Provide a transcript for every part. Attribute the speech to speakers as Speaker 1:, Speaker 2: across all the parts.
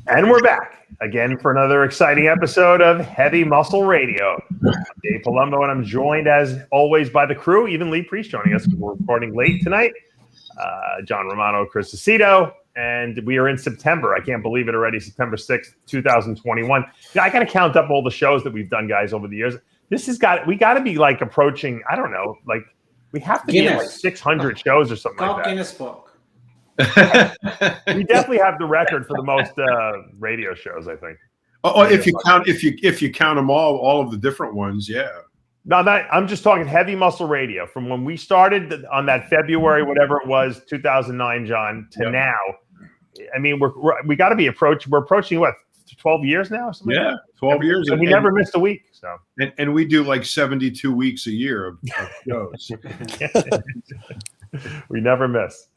Speaker 1: And we're back again for another exciting episode of Heavy Muscle Radio. I'm Dave Palumbo, and I'm joined, as always, by the crew, even Lee Priest joining us. We're recording late tonight. John Romano, Chris Aceto, and we are in September. I can't believe it already, September 6th, 2021. I got to count up all the shows that we've done, guys, over the years. We got to be like approaching, I don't know, like we have to be at like 600 shows or something like that.
Speaker 2: Guinness Book.
Speaker 1: We definitely have the record for the most radio shows, I think.
Speaker 3: Oh, if you count them all of the different ones, yeah.
Speaker 1: No, I'm just talking Heavy Muscle Radio from when we started on that February, whatever it was, 2009, John, to now. I mean, we got to be we're approaching what, 12 years now? Or something?
Speaker 3: Yeah, 12 years.
Speaker 1: And we never missed a week. So
Speaker 3: and we do like 72 weeks a year of shows.
Speaker 1: We never miss.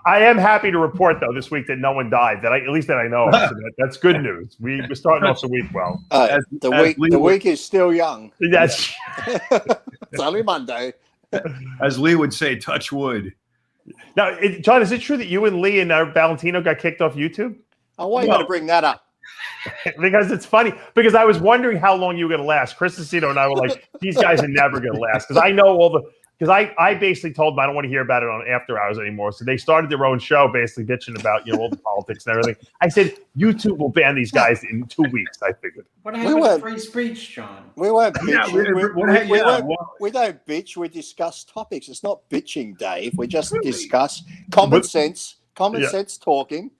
Speaker 1: I am happy to report, though, this week that no one died. At least that I know of. So that's good news. We're starting off the week well.
Speaker 4: The week is still young.
Speaker 1: That's
Speaker 4: It's only Monday.
Speaker 3: As Lee would say, touch wood.
Speaker 1: Now, John, is it true that you and Lee and Valentino got kicked off YouTube?
Speaker 4: Oh, why are you going to bring that up?
Speaker 1: Because it's funny. Because I was wondering how long you were going to last. Chris Aceto and I were like, these guys are never going to last. Because I know Because I basically told them I don't want to hear about it on After Hours anymore. So they started their own show basically bitching about, all the politics and everything. I said, YouTube will ban these guys in 2 weeks, I figured.
Speaker 2: What happened to free speech, John?
Speaker 4: We weren't bitching. We don't bitch. We discuss topics. It's not bitching, Dave. We just discuss common sense talking.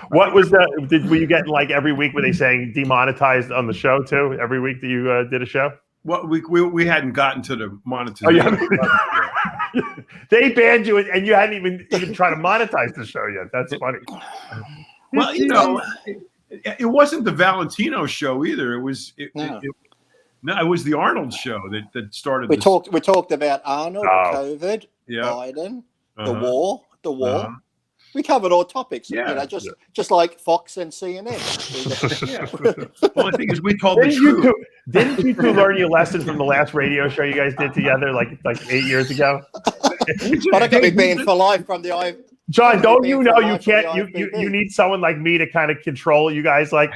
Speaker 1: What was that? Were you getting like every week, were they saying demonetized on the show too? Every week that you did a show?
Speaker 3: Well, we hadn't gotten to the monetization.
Speaker 1: Oh, yeah. They banned you, and you hadn't even tried to monetize the show yet. That's funny.
Speaker 3: Well, it wasn't the Valentino show either. It was it was the Arnold show that started.
Speaker 4: We talked about Arnold, COVID,
Speaker 3: yeah.
Speaker 4: Biden, the war. We covered all topics, just like Fox and CNN.
Speaker 3: Well, the thing is, we told the truth.
Speaker 1: Didn't you two learn your lesson from the last radio show you guys did together, like 8 years ago?
Speaker 4: But I could be banned for life from the I.
Speaker 1: John, don't you know you can't? You need someone like me to kind of control you guys, like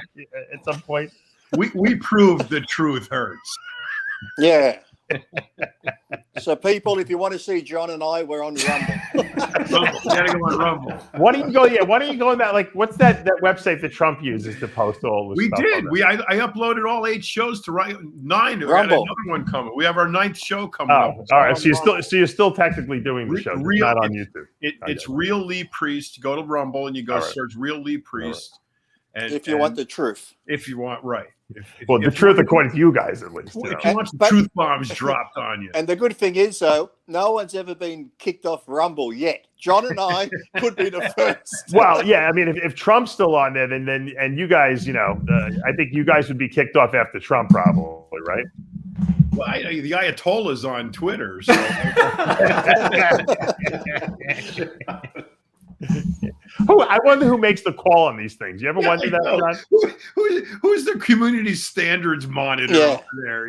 Speaker 1: at some point.
Speaker 3: We proved the truth hurts.
Speaker 4: Yeah. So, people, if you want to see John and I, we're on Rumble.
Speaker 3: Gotta go on Rumble.
Speaker 1: Why don't you go? Yeah, why don't you go in that? Like, what's that website that Trump uses to post all this?
Speaker 3: We
Speaker 1: stuff
Speaker 3: did. I uploaded all 8 shows to 9. We got another one coming. We have our 9th show coming up.
Speaker 1: All right. So you're still technically doing the show, not on YouTube.
Speaker 3: It's Real Lee Priest. Go to Rumble and you go search Real Lee Priest.
Speaker 4: And if you want the truth.
Speaker 3: If you want, right.
Speaker 1: The truth, according to you guys, at least.
Speaker 3: If you want some truth bombs dropped on you.
Speaker 4: And the good thing is, though, no one's ever been kicked off Rumble yet. John and I could be the first.
Speaker 1: Well, yeah, I mean, if Trump's still on there, and you guys, I think you guys would be kicked off after Trump, probably, right?
Speaker 3: Well, the Ayatollah's on Twitter, so.
Speaker 1: I wonder who makes the call on these things. You ever wonder that?
Speaker 3: Who's the community standards monitor over there?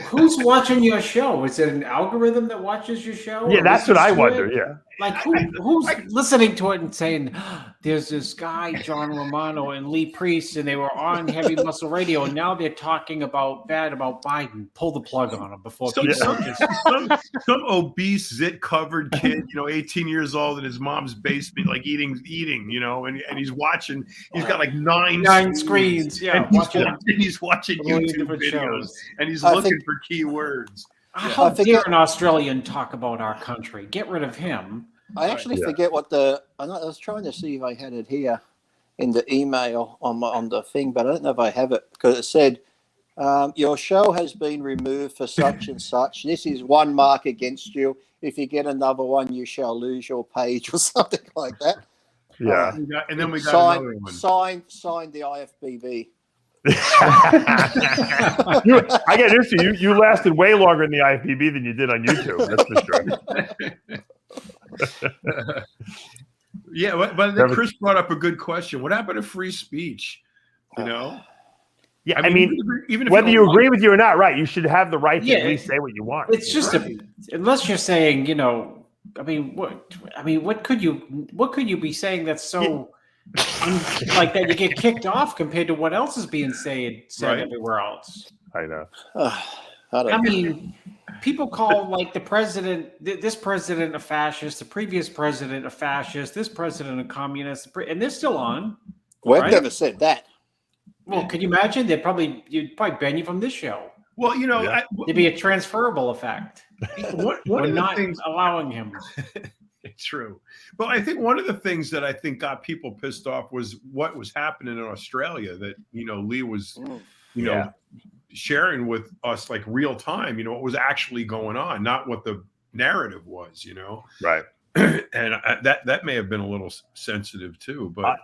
Speaker 2: Who's watching your show? Is it an algorithm that watches your show?
Speaker 1: Yeah, that's what I wonder. Yeah,
Speaker 2: like who's listening to it and saying, "There's this guy, John Romano and Lee Priest, and they were on Heavy Muscle Radio, and now they're talking about Biden. Pull the plug on them before
Speaker 3: some obese zit-covered kid, 18 years old in his mom's basement, like eating, and he's watching. He's got like nine screens.
Speaker 2: Yeah,
Speaker 3: he's watching YouTube videos, and he's looking for keywords.
Speaker 2: How dare an Australian talk about our country? Get rid of him.
Speaker 4: I actually forget what I was trying to see if I had it here in the email on the thing, but I don't know if I have it because it said, your show has been removed for such and such. This is one mark against you. If you get another one, you shall lose your page or something like that.
Speaker 1: Yeah.
Speaker 3: And then we got another one.
Speaker 4: Signed the IFBB.
Speaker 1: I get this. You lasted way longer in the IFBB than you did on YouTube. That's for sure.
Speaker 3: Yeah, but then Chris brought up a good question. What happened to free speech?
Speaker 1: Yeah, I mean even whether you agree with you or not, right? You should have the right to at least say what you want.
Speaker 2: It's just unless you're saying, what could you be saying that's so like that, you get kicked off compared to what else is being said
Speaker 3: Right.
Speaker 2: everywhere else.
Speaker 1: I know.
Speaker 2: I mean, people call like the president, this president a fascist, the previous president a fascist, this president a communist, and they're still on.
Speaker 4: We've
Speaker 2: right?
Speaker 4: never said that.
Speaker 2: Well, can you imagine? You'd probably ban you from this show.
Speaker 3: Well, you know,
Speaker 1: Yeah.
Speaker 2: There'd be a transferable effect.
Speaker 3: one
Speaker 2: We're
Speaker 3: of the
Speaker 2: not
Speaker 3: things
Speaker 2: allowing him.
Speaker 3: It's true. But I think one of the things that I think got people pissed off was what was happening in Australia, that, you know, Lee was, you know, sharing with us like real time, you know, what was actually going on, not what the narrative was, you know.
Speaker 1: Right.
Speaker 3: And that may have been a little sensitive too, but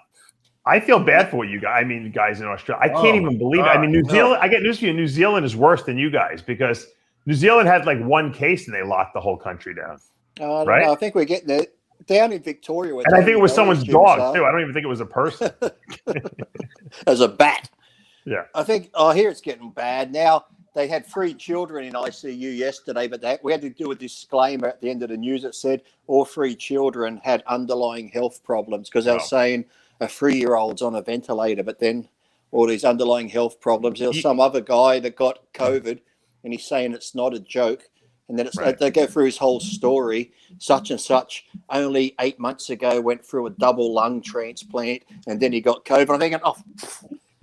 Speaker 1: I feel bad for what you guys. I mean, guys in Australia. I can't even believe it. I mean, New Zealand. I get news for you. New Zealand is worse than you guys because New Zealand had like one case and they locked the whole country down.
Speaker 4: I don't
Speaker 1: Right?
Speaker 4: know. I think we're getting it down in Victoria.
Speaker 1: And I think it was someone's dog too. I don't even think it was a person.
Speaker 4: As a bat.
Speaker 1: Yeah.
Speaker 4: I think. I hear it's getting bad now. They had 3 children in ICU yesterday, but we had to do a disclaimer at the end of the news that said all 3 children had underlying health problems because they were saying a 3-year-old's on a ventilator, but then all these underlying health problems. There was some other guy that got COVID, and he's saying it's not a joke. And then they go through his whole story. Such and such only 8 months ago went through a double lung transplant, and then he got COVID. I'm thinking,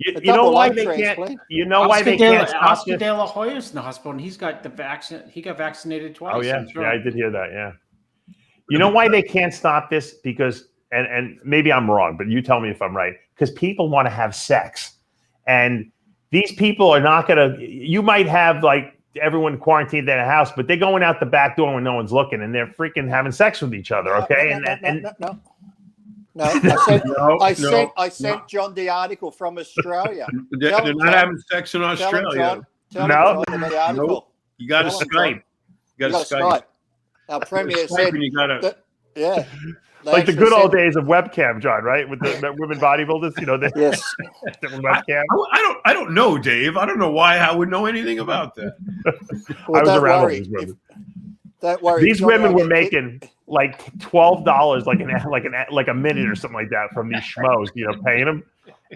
Speaker 1: You know why they can't? You know why they can't stop
Speaker 2: Oscar
Speaker 1: this?
Speaker 2: De La Hoya's in the hospital, and he's got the vaccine. He got vaccinated twice.
Speaker 1: Oh yeah, yeah, I did hear that. Yeah. You know why they can't stop this? Because and maybe I'm wrong, but you tell me if I'm right. Because people want to have sex, and these people are not gonna. You might have like everyone quarantined in a house, but they're going out the back door when no one's looking, and they're freaking having sex with each other. Okay,
Speaker 4: No, I sent John the article from Australia.
Speaker 3: they're not having sex in Australia.
Speaker 1: No.
Speaker 3: Nope. You got to Skype. You got to Skype.
Speaker 4: Our premier said,
Speaker 3: you got to.
Speaker 4: yeah.
Speaker 1: Like the good old days of webcam, John, right? With the women bodybuilders, you know,
Speaker 4: yes.
Speaker 1: webcam.
Speaker 3: I don't know, Dave. I don't know why I would know anything about that.
Speaker 4: Well,
Speaker 1: I was
Speaker 4: don't
Speaker 1: around
Speaker 4: worry.
Speaker 1: these women.
Speaker 4: Don't worry.
Speaker 1: These women were making like $12 like a minute or something like that from these schmoes, you know, paying them,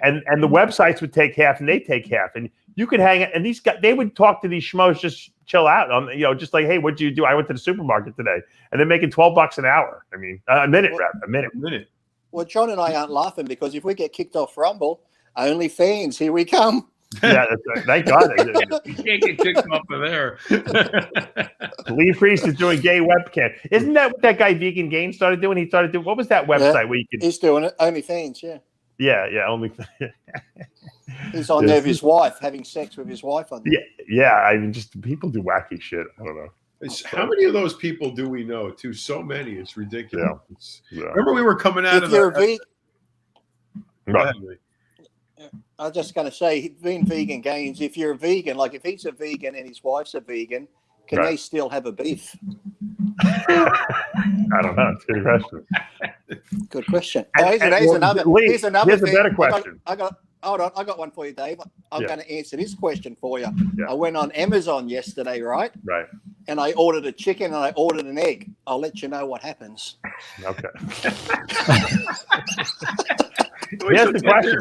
Speaker 1: and the websites would take half and they take half, and you could hang it. And these guys, they would talk to these schmoes, just chill out on, you know, just like, hey, what'd you do? I went to the supermarket today, and they're making $12 an hour. I mean, a minute.
Speaker 4: Well, John and I aren't laughing because if we get kicked off Rumble, OnlyFans, here we come.
Speaker 1: Yeah, that's right. Thank God.
Speaker 3: You can't get kicked off of there.
Speaker 1: Lee Priest is doing gay webcam. Isn't that what that guy Vegan Gain started doing? He started doing, what was that website where you could?
Speaker 4: He's doing it. OnlyFans, yeah.
Speaker 1: Yeah, only.
Speaker 4: He's on there with his wife, having sex with his wife on there.
Speaker 1: Yeah. I mean, just people do wacky shit. I don't know.
Speaker 3: How many of those people do we know? Too so many. It's ridiculous.
Speaker 1: Yeah.
Speaker 3: Remember, we were coming out
Speaker 4: if you're a vegan,
Speaker 1: Right.
Speaker 4: I was just going to say, being Vegan Gains, if you're a vegan, like if he's a vegan and his wife's a vegan, can they still have a beef?
Speaker 1: I don't know. It's a good question.
Speaker 4: Good question.
Speaker 1: Here's a better question.
Speaker 4: Hold on. I got one for you, Dave. I'm going to answer this question for you.
Speaker 1: Yeah.
Speaker 4: I went on Amazon yesterday, right?
Speaker 1: Right.
Speaker 4: And I ordered a chicken and I ordered an egg. I'll let you know what happens.
Speaker 1: Okay. Here's the question: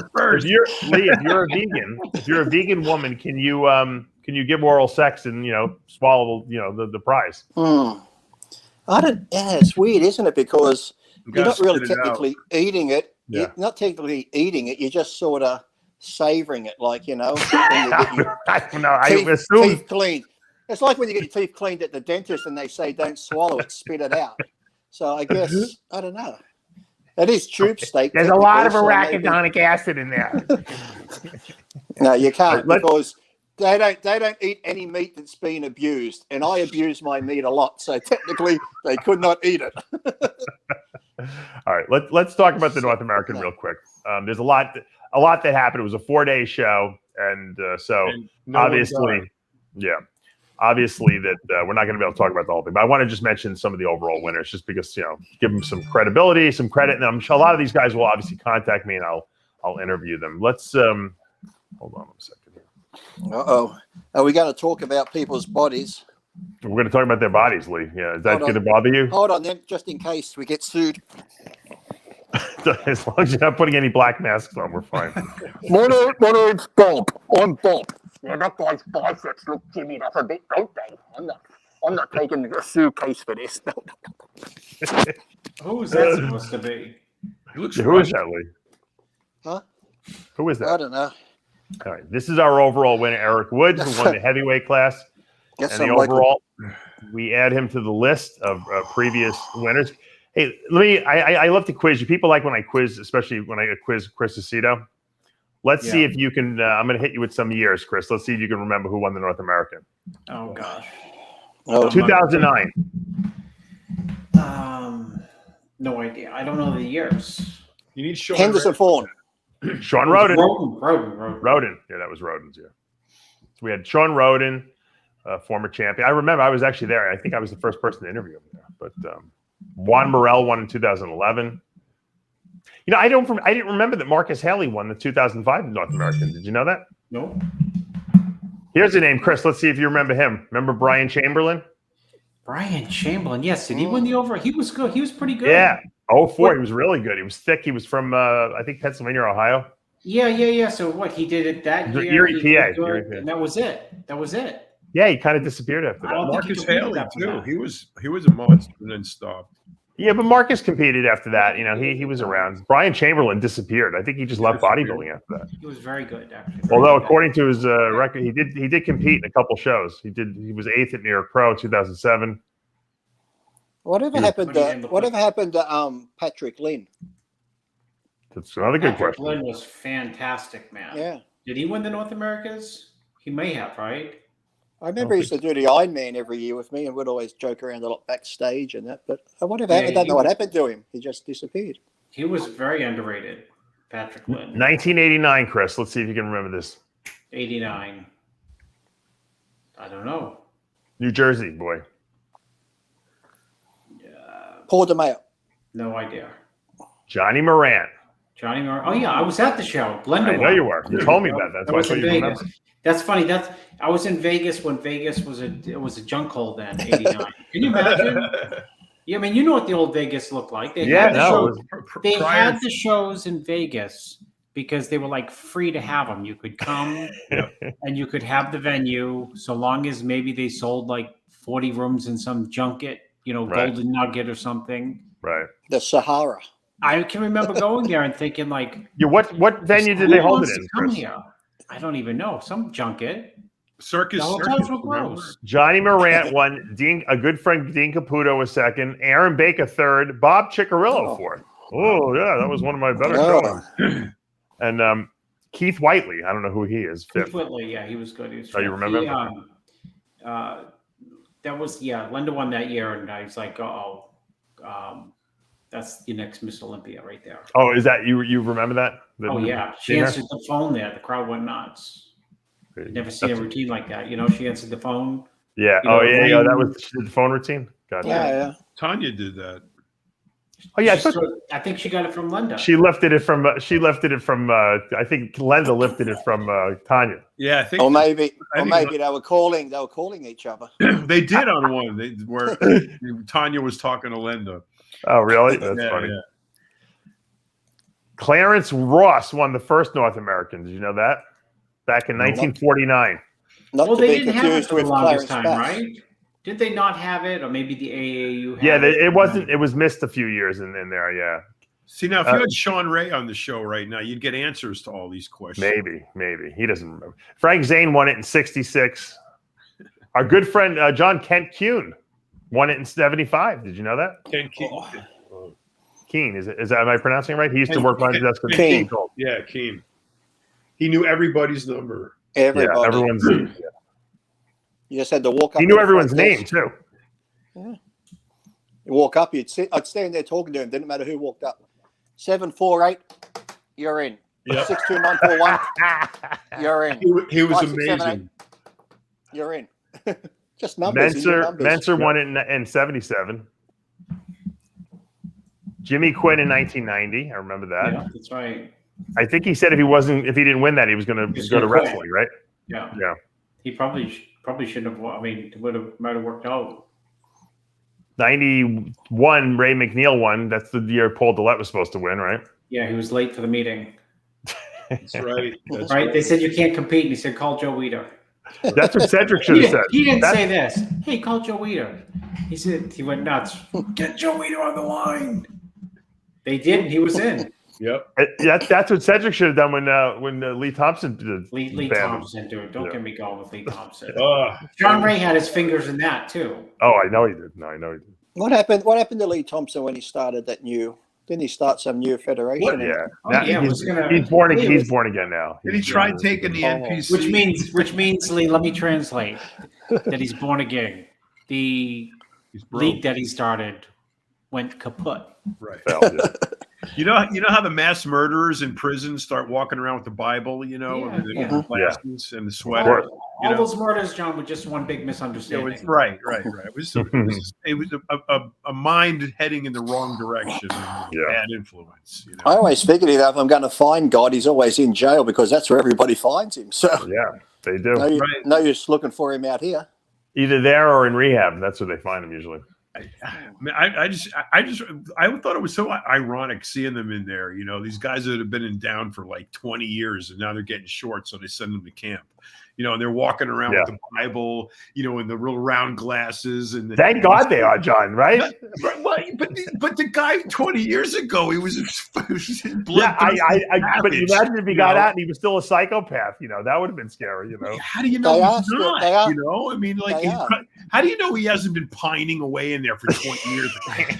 Speaker 1: if you're a vegan woman, can you give oral sex and swallow the prize?
Speaker 4: I don't. Yeah, it's weird, isn't it? Because you're not really technically eating it. Yeah. You're not technically eating it. You're just sort of savoring it, like when you get your teeth cleaned. It's like when you get your teeth cleaned at the dentist and they say don't swallow it, spit it out. So I guess I don't know. It is tube steak.
Speaker 1: There's a lot of arachidonic acid in there.
Speaker 4: No, you can't because they don't eat any meat that's been abused, and I abuse my meat a lot, so technically they could not eat it.
Speaker 1: All right, let's talk about the North American real quick. There's a lot that happened. It was a 4-day show, and obviously that we're not going to be able to talk about the whole thing, but I want to just mention some of the overall winners just because, give them some credibility, some credit. And I'm sure a lot of these guys will obviously contact me and I'll interview them. Let's hold on one second here.
Speaker 4: Uh-oh. Are we going to talk about people's bodies?
Speaker 1: We're going to talk about their bodies, Lee. Yeah. Is that going to bother you?
Speaker 4: Hold on then, just in case we get sued.
Speaker 1: As long as you're not putting any black masks on, we're fine.
Speaker 5: My name's Bob. I'm Bob. Yeah, that guy's biceps look jimmied up a bit, don't they? I'm not taking a suitcase for this.
Speaker 2: Who is that supposed to be?
Speaker 1: Who is that, Lee?
Speaker 4: Huh?
Speaker 1: Who is that?
Speaker 4: I don't know.
Speaker 1: All right. This is our overall winner, Eric Woods, who won the heavyweight class.
Speaker 4: Guess
Speaker 1: And the overall, we add him to the list of previous winners. Hey, I love to quiz you. People like when I quiz, especially when I quiz Chris Aceto. Let's see if you can. I'm going to hit you with some years, Chris. Let's see if you can remember who won the North American.
Speaker 2: Oh gosh.
Speaker 1: 2009.
Speaker 2: No idea. I don't know the years.
Speaker 3: You need Sean
Speaker 4: Henderson Fawn.
Speaker 1: Sean Roden.
Speaker 2: Roden.
Speaker 1: Yeah, that was Roden's year. So we had Sean Roden, former champion. I remember I was actually there. I think I was the first person to interview him there. But Juan Morel won in 2011. You know, I didn't remember that Marcus Haley won the 2005 North American. Did you know that?
Speaker 2: No.
Speaker 1: Here's a name, Chris. Let's see if you remember him. Remember Brian Chamberlain?
Speaker 2: Brian Chamberlain. Yes. Did he win the over? He was good. He was pretty good.
Speaker 1: Yeah. 04. He was really good. He was thick. He was from, I think, Pennsylvania or Ohio.
Speaker 2: Yeah. So what? He did it that year.
Speaker 1: Erie, PA.
Speaker 2: And that was it.
Speaker 1: Yeah, he kind of disappeared after that.
Speaker 3: Marcus Haley too. He was a monster and then stopped.
Speaker 1: Yeah, but Marcus competed after that. You know, he was around. Brian Chamberlain disappeared. I think he just left bodybuilding after that.
Speaker 2: He was very good, actually.
Speaker 1: Although, according to his record, he did compete in a couple shows. He was 8th at New York Pro 2007.
Speaker 4: Whatever happened to Patrick Lynn?
Speaker 1: That's another good question.
Speaker 2: Lynn was fantastic, man.
Speaker 4: Yeah.
Speaker 2: Did he win the North Americas? He may have, right?
Speaker 4: I remember he used to do the Ironman every year with me and would always joke around a lot backstage and that. But I don't know what happened to him. He just disappeared.
Speaker 2: He was very underrated, Patrick Lynn.
Speaker 1: 1989, Chris. Let's see if you can remember this.
Speaker 2: 89. I don't know.
Speaker 1: New Jersey, boy.
Speaker 4: Paul DeMayo.
Speaker 2: No idea.
Speaker 1: Johnny Moran.
Speaker 2: Oh, yeah. I was at the show. Glenda
Speaker 1: I know you were. You told me that. That's why I thought you remember.
Speaker 2: That's funny. I was in Vegas when Vegas was a junk hole then, 89. Can you imagine? Yeah, I mean, you know what the old Vegas looked like. They had the shows in Vegas because they were like free to have them. You could come and you could have the venue so long as maybe they sold like 40 rooms in some junket, Golden Nugget or something.
Speaker 1: Right.
Speaker 4: The Sahara.
Speaker 2: I can remember going there and thinking like,
Speaker 1: what venue did they hold it in?
Speaker 2: Come here. I don't even know. Some junket.
Speaker 3: Circus.
Speaker 1: Johnny Morant won. A good friend Dean Caputo was second. Aaron Baker third. Bob Ciccarillo fourth. Oh yeah, that was one of my better showings. And Keith Whiteley, I don't know who he is. Fifth.
Speaker 2: Keith Whiteley, yeah, he was good.
Speaker 1: You remember him?
Speaker 2: That was Linda won that year, and I was like, that's the next Miss Olympia right there.
Speaker 1: Oh, is that you remember that?
Speaker 2: Yeah. She answered the phone there. The crowd went nuts. Never seen a routine like that. She answered the phone.
Speaker 1: Yeah. Yeah. That was the phone routine. Gotcha.
Speaker 4: Yeah.
Speaker 3: Tanya did that.
Speaker 1: Oh yeah.
Speaker 2: I think she got it from Linda.
Speaker 1: She lifted it from. I think Linda lifted it from Tanya.
Speaker 3: Yeah, I think.
Speaker 4: Or maybe they were calling each other.
Speaker 3: They did on one where Tanya was talking to Linda.
Speaker 1: Oh, really? That's funny. Yeah. Clarence Ross won the first North American. Did you know that? Back in 1949.
Speaker 2: They didn't have it for the longest time, right? Did they not have it? Or maybe the AAU had it?
Speaker 1: It wasn't. It was missed a few years in there, yeah.
Speaker 3: See, now, if you had Sean Ray on the show right now, you'd get answers to all these questions.
Speaker 1: Maybe. He doesn't remember. Frank Zane won it in 66. Our good friend, John Kent Kuhn, won it in 75. Did you know that?
Speaker 3: Kent
Speaker 1: Keen. Is that, am I pronouncing it right? He used to work behind the desk with
Speaker 4: Keen.
Speaker 3: Yeah, Keen. He knew everybody's number.
Speaker 4: Everybody.
Speaker 1: Yeah, everyone's. Yeah.
Speaker 4: You just had to walk up.
Speaker 1: He knew everyone's name too.
Speaker 4: Yeah. You walk up, I'd stand there talking to him. Didn't matter who walked up. 748, you're in.
Speaker 3: Yep.
Speaker 4: 62941, you're in.
Speaker 3: He was
Speaker 4: 5678,
Speaker 3: amazing.
Speaker 4: you're in. Just numbers.
Speaker 1: Menser won it in 77. Jimmy Quinn in 1990. I remember that.
Speaker 2: Yeah, that's right.
Speaker 1: I think he said if he didn't win that, he was going to go to wrestling, right?
Speaker 2: Yeah. He probably shouldn't have. I mean, might have worked out.
Speaker 1: 91, Ray McNeil won. That's the year Paul Dillette was supposed to win, right?
Speaker 2: Yeah, he was late for the meeting.
Speaker 3: That's right. That's
Speaker 2: Right? They said you can't compete, and he said, call Joe Weider.
Speaker 1: That's what Cedric should have said.
Speaker 2: He didn't say this. Hey, call Joe Weider. He said, he went nuts. Get Joe Weider on the line. They did, and he was in.
Speaker 3: Yep.
Speaker 1: That's what Cedric should have done when Lee Thompson did.
Speaker 2: Lee Thompson, dude. Don't get me going with Lee Thompson.
Speaker 3: Oh,
Speaker 2: John Ray had his fingers in that, too.
Speaker 1: Oh, I know he did. No, I know he did.
Speaker 4: What happened to Lee Thompson when he started that new? Didn't he start some new federation?
Speaker 1: What? Yeah.
Speaker 2: Oh,
Speaker 1: Now,
Speaker 2: yeah,
Speaker 1: he's born again now.
Speaker 3: did he try taking the NPC?
Speaker 2: Which means, Lee, let me translate that he's born again. The league that he started went kaput.
Speaker 3: Right.
Speaker 1: Well, yeah.
Speaker 3: You know how the mass murderers in prison start walking around with the Bible,
Speaker 2: Yeah,
Speaker 3: and the
Speaker 2: yeah.
Speaker 3: glasses and the sweater.
Speaker 2: All those murders, John, were just one big misunderstanding.
Speaker 3: Right. It was a mind heading in the wrong direction. Bad influence.
Speaker 4: I always figured if I'm going to find God, he's always in jail because that's where everybody finds him. So
Speaker 1: Yeah, they do.
Speaker 4: no use looking for him out here.
Speaker 1: Either there or in rehab. That's where they find him usually.
Speaker 3: I thought it was so ironic seeing them in there. These guys that have been down for like 20 years and now they're getting short, so they send them to camp. And they're walking around with the Bible, and the real round glasses. And
Speaker 1: Thank God they are, John. Right?
Speaker 3: But the guy 20 years ago, he was
Speaker 1: Yeah, but imagine if he got out and he was still a psychopath. That would have been scary.
Speaker 3: How do you know he's not? I mean, how do you know he hasn't been pining away in there for 20 years?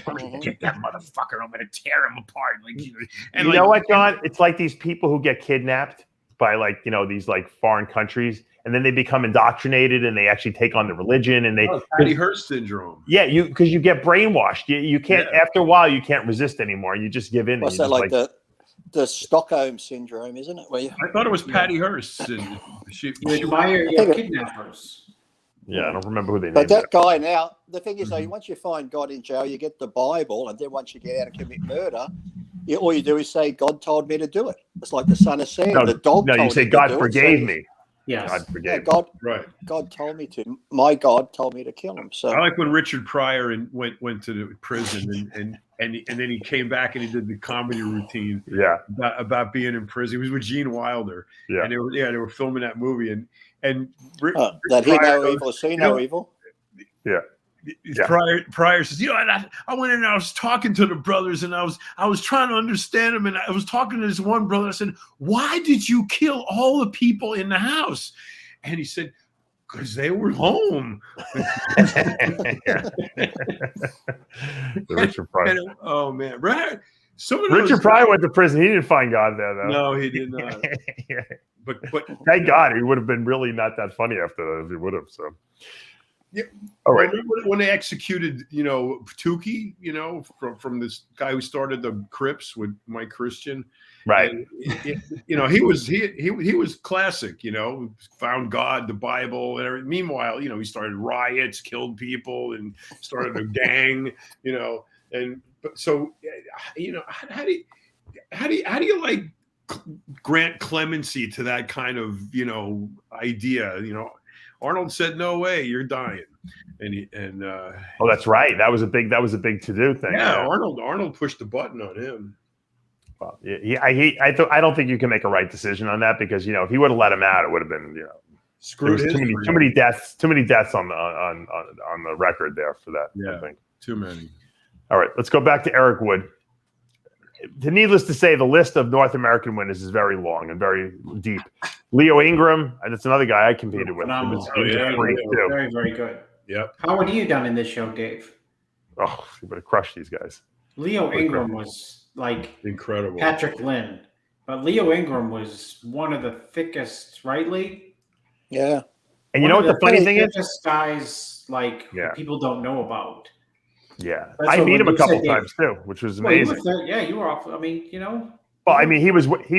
Speaker 3: I'm gonna get that motherfucker. I'm gonna tear him apart.
Speaker 1: And you know what, John? It's like these people who get kidnapped by these foreign countries, and then they become indoctrinated and they actually take on the religion and
Speaker 3: Patty Hearst syndrome.
Speaker 1: Yeah, because you get brainwashed. You can't after a while you can't resist anymore. You just give in.
Speaker 4: What's that like the Stockholm syndrome, isn't it?
Speaker 3: I thought it was Patty Hearst.
Speaker 2: You admire your kidnappers.
Speaker 1: Yeah, I don't remember who they named.
Speaker 4: But that guy now, the thing is, though, once you find God in jail, you get the Bible, and then once you get out and commit murder, all you do is say, God told me to do it. It's like the son of Sam.
Speaker 1: No,
Speaker 4: the dog
Speaker 1: you
Speaker 4: told
Speaker 1: say,
Speaker 4: me
Speaker 1: God
Speaker 4: to do
Speaker 1: forgave
Speaker 4: it.
Speaker 1: me.
Speaker 2: Yes.
Speaker 1: God forgave
Speaker 4: God,
Speaker 3: Right.
Speaker 4: God told me to. My God told me to kill him. So
Speaker 3: I like when Richard Pryor went to the prison and then he came back and he did the comedy routine.
Speaker 1: Yeah.
Speaker 3: About being in prison. He was with Gene Wilder.
Speaker 1: Yeah.
Speaker 3: And they were filming that movie and
Speaker 4: that he know evil, see no evil.
Speaker 1: Yeah.
Speaker 3: Pryor says, I went in and I was talking to the brothers and I was trying to understand them, and I was talking to this one brother. I said, why did you kill all the people in the house? And he said, because they were home.
Speaker 1: Richard Pryor.
Speaker 3: Oh man, right.
Speaker 1: Richard Pryor went to prison. He didn't find God there, though.
Speaker 3: No, he did not. But
Speaker 1: thank God, he would have been really not that funny after that if he would have. So.
Speaker 3: Yeah.
Speaker 1: All right.
Speaker 3: When they executed, Tukey, from this guy who started the Crips with Mike Christian,
Speaker 1: right?
Speaker 3: He was classic. Found God, the Bible, and everything. Meanwhile, he started riots, killed people, and started a gang. So how do you like grant clemency to that kind of idea? Arnold said, "No way, you're dying," and
Speaker 1: oh, that's right. That was a big to do thing.
Speaker 3: Yeah, Arnold pushed the button on him.
Speaker 1: Well, I don't think you can make a right decision on that because if he would have let him out, it would have been
Speaker 3: screwed.
Speaker 1: Too many deaths on the record there for that.
Speaker 3: Yeah,
Speaker 1: I think
Speaker 3: too many.
Speaker 1: All right, let's go back to Eric Wood. Needless to say, the list of North American winners is very long and very deep. Leo Ingram, that's another guy I competed with.
Speaker 2: Very, very good.
Speaker 3: Yep.
Speaker 2: How are you done in this show, Dave?
Speaker 1: Oh, you better crush these guys.
Speaker 2: Leo Ingram was
Speaker 3: incredible.
Speaker 2: Patrick Lynn, but Leo Ingram was one of the thickest, right, Lee?
Speaker 4: Yeah.
Speaker 1: And you know what the funny thing is?
Speaker 2: Guys people don't know about.
Speaker 1: Yeah, I meet him a couple times too, which was amazing.
Speaker 2: You were off. I mean,
Speaker 1: Well, I mean, he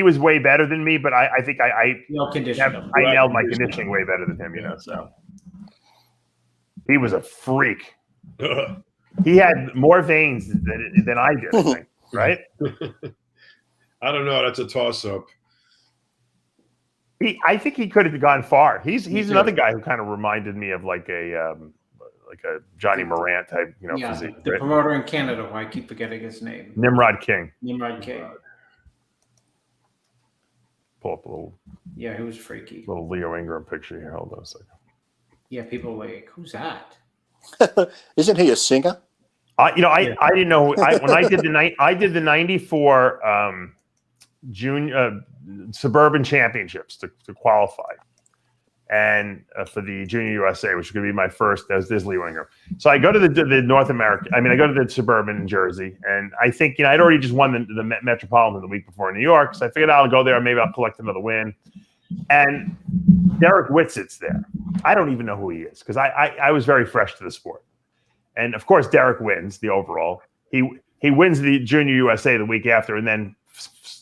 Speaker 1: was way better than me, but I think I nailed my conditioning way better than him. So he was a freak. He had more veins than I did. I think, right?
Speaker 3: I don't know. That's a toss-up.
Speaker 1: I think he could have gone far. He's another guy who kind of reminded me of like like a Johnny Morant type, physique.
Speaker 2: The
Speaker 1: right?
Speaker 2: promoter in Canada, who I keep forgetting his name.
Speaker 1: Nimrod King.
Speaker 2: Nimrod King.
Speaker 1: Pull up a little.
Speaker 2: Yeah, he was freaky.
Speaker 1: Little Leo Ingram picture here. Hold on a second.
Speaker 2: Yeah, people were like, who's that?
Speaker 4: Isn't he a singer?
Speaker 1: I didn't know when I did the 94 junior suburban championships to qualify, and for the Junior USA, which was going to be my first as this Leo Ingram. So I go to the North America. I go to the suburban in Jersey, and I think I'd already just won the Metropolitan the week before in New York, so I figured I'll go there. Maybe I'll collect another win. And Derek Whitsit's there. I don't even know who he is because I was very fresh to the sport. And of course, Derek wins the overall. He wins the Junior USA the week after, and then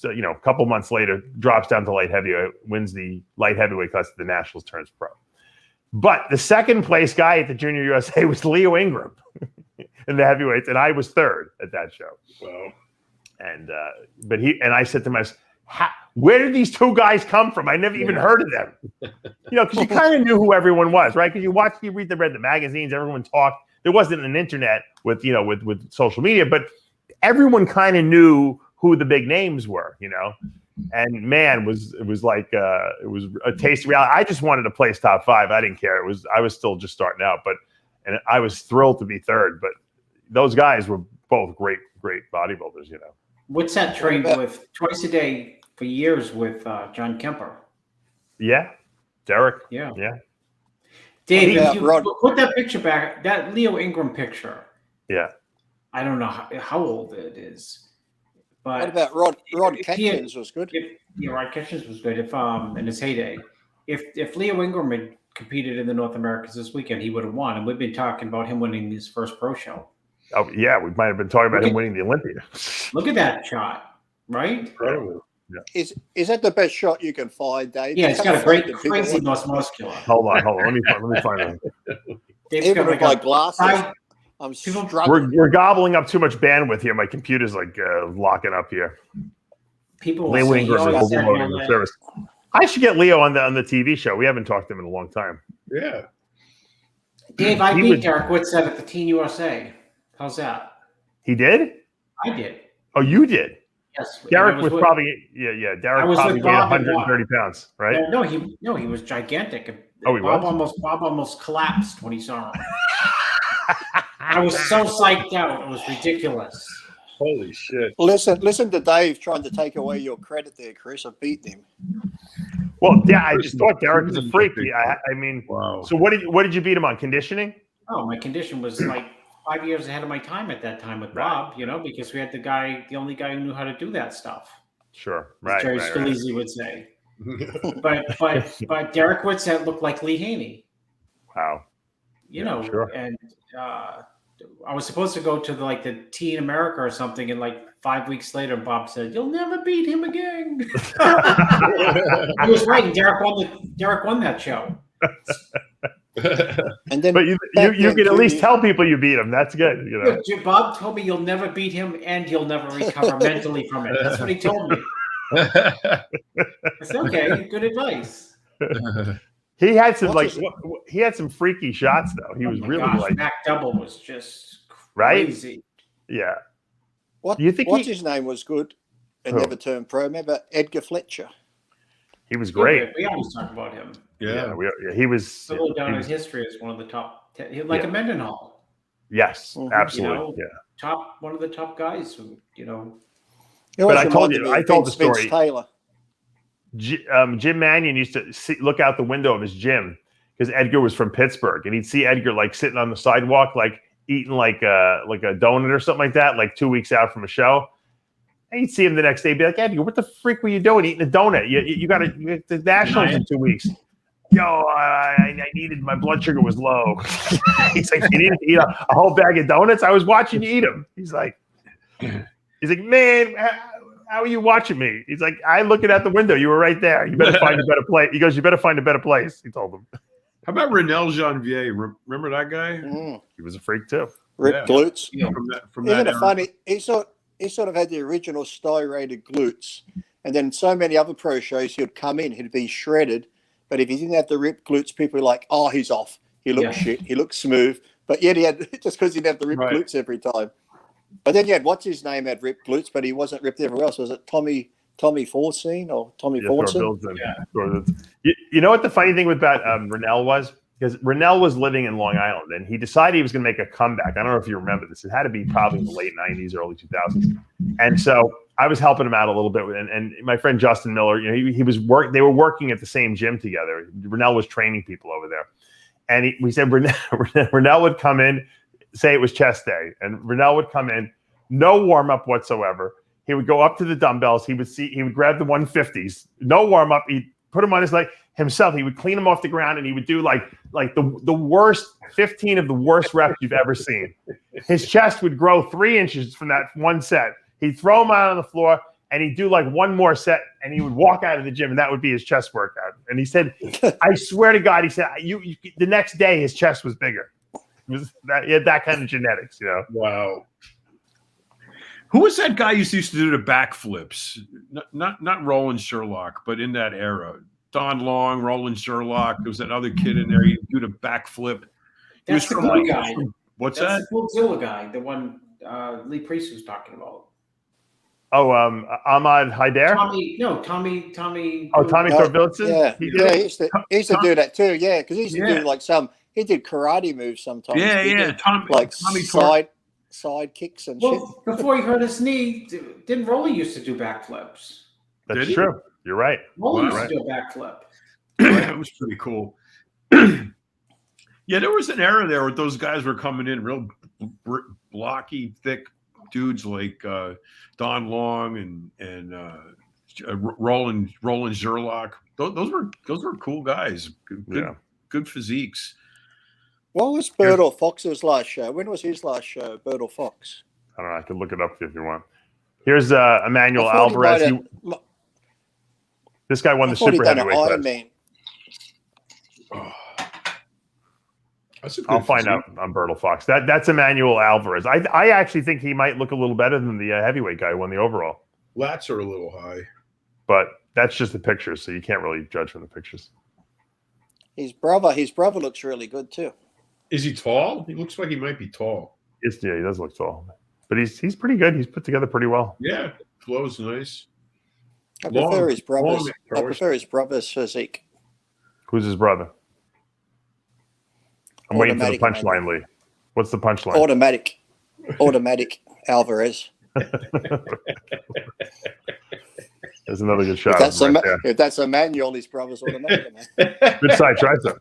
Speaker 1: a couple months later drops down to light heavyweight, wins the light heavyweight class at the Nationals, turns pro. But the second place guy at the Junior USA was Leo Ingram in the heavyweights, and I was third at that show.
Speaker 3: Wow.
Speaker 1: And I said to myself, where did these two guys come from? I never even heard of them. Because you kind of knew who everyone was, right? Because you read the magazines, everyone talked. There wasn't an internet with social media, but everyone kind of knew who the big names were, And man, it was like it was a taste of reality. I just wanted to place top 5. I didn't care. I was still just starting out, and I was thrilled to be third. But those guys were both great bodybuilders,
Speaker 2: What's that trained with twice a day for years with John Kemper?
Speaker 1: Yeah, Derek.
Speaker 2: Yeah.
Speaker 4: What
Speaker 2: Dave,
Speaker 4: about
Speaker 2: if you
Speaker 4: Rod?
Speaker 2: put that picture back, that Leo Ingram picture.
Speaker 1: Yeah.
Speaker 2: I don't know how old it is, but
Speaker 4: What about Rod Catkins was good?
Speaker 2: Rod Catkins was good. If in his heyday, if Leo Ingram had competed in the North Americas this weekend, he would have won. And we've been talking about him winning his first pro show.
Speaker 1: Oh yeah, we might have been talking about him winning the Olympia.
Speaker 2: Look at that shot, right?
Speaker 3: Incredible.
Speaker 1: Yeah.
Speaker 4: Is that the best shot you can find, Dave?
Speaker 2: Yeah, it's got a great, crazy muscular.
Speaker 1: Hold on. Let me find it.
Speaker 2: Dave's
Speaker 4: Even
Speaker 2: got
Speaker 4: with my glasses, I'm
Speaker 2: People-
Speaker 4: struggling.
Speaker 1: We're gobbling up too much bandwidth here. My computer's like locking up here.
Speaker 2: People will
Speaker 1: Leo
Speaker 2: say,
Speaker 1: Ingram is
Speaker 2: "Oh, he's
Speaker 1: overloading the service. I should get Leo on the TV show. We haven't talked to him in a long time.
Speaker 3: Yeah.
Speaker 2: Dave, I
Speaker 1: He
Speaker 2: beat
Speaker 1: would-
Speaker 2: Derek Whitsett at the Teen USA. How's that?
Speaker 1: He did?
Speaker 2: I did.
Speaker 1: Oh, you did?
Speaker 2: Yes.
Speaker 1: Derek
Speaker 2: I
Speaker 1: was
Speaker 2: with-
Speaker 1: probably Derek
Speaker 2: I was
Speaker 1: probably
Speaker 2: with
Speaker 1: weighed
Speaker 2: Bob and
Speaker 1: 130 pounds, right?
Speaker 2: No, he was gigantic.
Speaker 1: Oh, he
Speaker 2: Bob
Speaker 1: was?
Speaker 2: Bob almost collapsed when he saw him. I was so psyched out. It was ridiculous.
Speaker 3: Holy shit.
Speaker 4: Listen to Dave trying to take away your credit there, Chris. I've beaten him.
Speaker 1: Well, yeah, I just thought Derek was a freak. I mean,
Speaker 3: Wow.
Speaker 1: so what did you beat him on? Conditioning?
Speaker 2: Oh, my condition was like 5 years ahead of my time at that time with Bob, because we had the only guy who knew how to do that stuff.
Speaker 1: Sure.
Speaker 2: As
Speaker 1: Right.
Speaker 2: Jerry Scalise would say. But Derek Whitsett looked like Lee Haney.
Speaker 1: Wow. Sure.
Speaker 2: And I was supposed to go to the Teen America or something, and 5 weeks later, Bob said, "You'll never beat him again." He was right, and Derek won that show.
Speaker 4: And then,
Speaker 1: But you can at least tell people you beat him. That's good.
Speaker 2: Bob told me you'll never beat him, and you'll never recover mentally from it. That's what he told me. I said, "Okay, good advice."
Speaker 1: He had some he had some freaky shots though. He was
Speaker 2: Oh my
Speaker 1: really
Speaker 2: gosh, back double was just
Speaker 1: right.
Speaker 2: crazy.
Speaker 1: Yeah.
Speaker 4: What
Speaker 1: Do you think
Speaker 4: what's his name was good and
Speaker 1: Who?
Speaker 4: never turned pro? Remember Edgar Fletcher?
Speaker 1: He was great.
Speaker 2: We always talk about him.
Speaker 3: Yeah.
Speaker 1: He was.
Speaker 2: So down
Speaker 1: he
Speaker 2: in
Speaker 1: was-
Speaker 2: history as one of the top 10, like a Mendenhall.
Speaker 1: Yes,
Speaker 4: Mhm.
Speaker 1: absolutely.
Speaker 2: One of the top guys who,
Speaker 4: He
Speaker 1: But
Speaker 4: always
Speaker 1: I told
Speaker 4: reminded
Speaker 1: you-
Speaker 4: me
Speaker 1: I
Speaker 4: of
Speaker 1: told the
Speaker 4: Vince
Speaker 1: story.
Speaker 4: Taylor.
Speaker 1: Jim Mannion used to look out the window of his gym because Edgar was from Pittsburgh, and he'd see Edgar sitting on the sidewalk, eating like a donut or something like that, 2 weeks out from a show. And you'd see him the next day, be like, Edgar, what the freak were you doing eating a donut? You got the Nationals in 2 weeks. Yo, I needed, my blood sugar was low. He's like, you needed to eat a whole bag of donuts? I was watching you eat them. He's like, man, how are you watching me? He's like, I looking out the window. You were right there. You better find a better place. He goes, you better find a better place. He told him.
Speaker 3: How about Renel Janvier? Remember that guy?
Speaker 1: He was a freak too.
Speaker 4: Ripped
Speaker 3: Yeah.
Speaker 4: glutes.
Speaker 3: From
Speaker 4: Isn't
Speaker 3: that
Speaker 4: it
Speaker 3: era.
Speaker 4: funny? He sort of had the original styrated glutes, and then so many other pro shows he'd come in, he'd be shredded, but if he didn't have the ripped glutes, people were like, "Oh, he's off. He looks shit. He looks smooth." But yet he had, just because he'd have the ripped
Speaker 3: Right.
Speaker 4: glutes every time. But then you had, what's his name, had ripped glutes, but he wasn't ripped everywhere else. Was it Tommy Forcine or Tommy Fortune?
Speaker 1: You know what the funny thing about Rennell was? Because Rennell was living in Long Island, and he decided he was going to make a comeback. I don't know if you remember this. It had to be probably in the late 90s, early 2000s. And so I was helping him out a little bit. And my friend Justin Miller, he was they were working at the same gym together. Rennell was training people over there. And we said Rennell would come in, say it was chest day. And Rennell would come in, no warm-up whatsoever. He would go up to the dumbbells. He would grab the 150s, no warm-up. He'd put them on his leg himself. He would clean them off the ground, and he would do like the worst 15 of the worst reps you've ever seen. His chest would grow 3 inches from that one set. He'd throw them out on the floor, and he'd do like one more set, and he would walk out of the gym, and that would be his chest workout. And he said, I swear to God, he said, the next day his chest was bigger. He had that kind of genetics,
Speaker 3: Wow. Who was that guy who used to do the backflips? Not Roland Sherlock, but in that era. Don Long, Roland Sherlock. There was that other kid in there. He'd do the backflip. He
Speaker 2: That's
Speaker 3: was
Speaker 2: the
Speaker 3: from
Speaker 2: blue guy.
Speaker 3: What's
Speaker 2: That's
Speaker 3: that?
Speaker 2: the Godzilla guy, the one Lee Priest was talking about.
Speaker 1: Oh, Ahmad Haider?
Speaker 2: Tommy.
Speaker 1: Oh, Tommy
Speaker 4: No,
Speaker 1: Thorvildsen?
Speaker 4: Yeah,
Speaker 1: He
Speaker 4: he used to do that too. Yeah, because he used to
Speaker 3: Yeah.
Speaker 4: do like he did karate moves sometimes.
Speaker 3: Yeah,
Speaker 4: He
Speaker 3: yeah.
Speaker 4: did,
Speaker 3: Tommy
Speaker 4: side kicks and shit.
Speaker 2: Well, before he hurt his knee, didn't Rolly used to do backflips?
Speaker 1: That's
Speaker 3: Did he?
Speaker 1: true. You're right.
Speaker 2: Rolly used
Speaker 1: right.
Speaker 2: to do a backflip.
Speaker 3: That was pretty cool. Yeah, there was an era there where those guys were coming in real blocky, thick dudes like Don Long and Roland Sherlock. Those were cool guys. Good physiques.
Speaker 4: What was Bertle Fox's last show? When was his last show, Bertle Fox?
Speaker 1: I don't know. I can look it up if you want. Here's Emmanuel
Speaker 4: I thought he
Speaker 1: Alvarez.
Speaker 4: might
Speaker 1: This guy won
Speaker 4: I
Speaker 1: the
Speaker 4: thought he'd
Speaker 1: super
Speaker 4: done an
Speaker 1: heavyweight
Speaker 4: Iron
Speaker 1: class.
Speaker 4: Man.
Speaker 3: That's a good
Speaker 1: I'll find
Speaker 3: physique.
Speaker 1: out on Bertle Fox. That's Emmanuel Alvarez. I actually think he might look a little better than the heavyweight guy who won the overall.
Speaker 3: Lats are a little high.
Speaker 1: But that's just the pictures, so you can't really judge from the pictures.
Speaker 4: His brother looks really good too.
Speaker 3: Is he tall? He looks like he might be tall.
Speaker 1: He does look tall. But he's pretty good. He's put together pretty well.
Speaker 3: Yeah, flow's nice.
Speaker 4: I prefer his brother's.
Speaker 3: long,
Speaker 4: I prefer his brother's physique.
Speaker 1: Who's his brother? I'm waiting for the
Speaker 4: Automatic,
Speaker 1: punchline, Lee. What's the punchline?
Speaker 4: Automatic Alvarez.
Speaker 1: There's another good shot.
Speaker 4: If that's Emmanuel, his brother's automatic. Man.
Speaker 1: Good side tricep.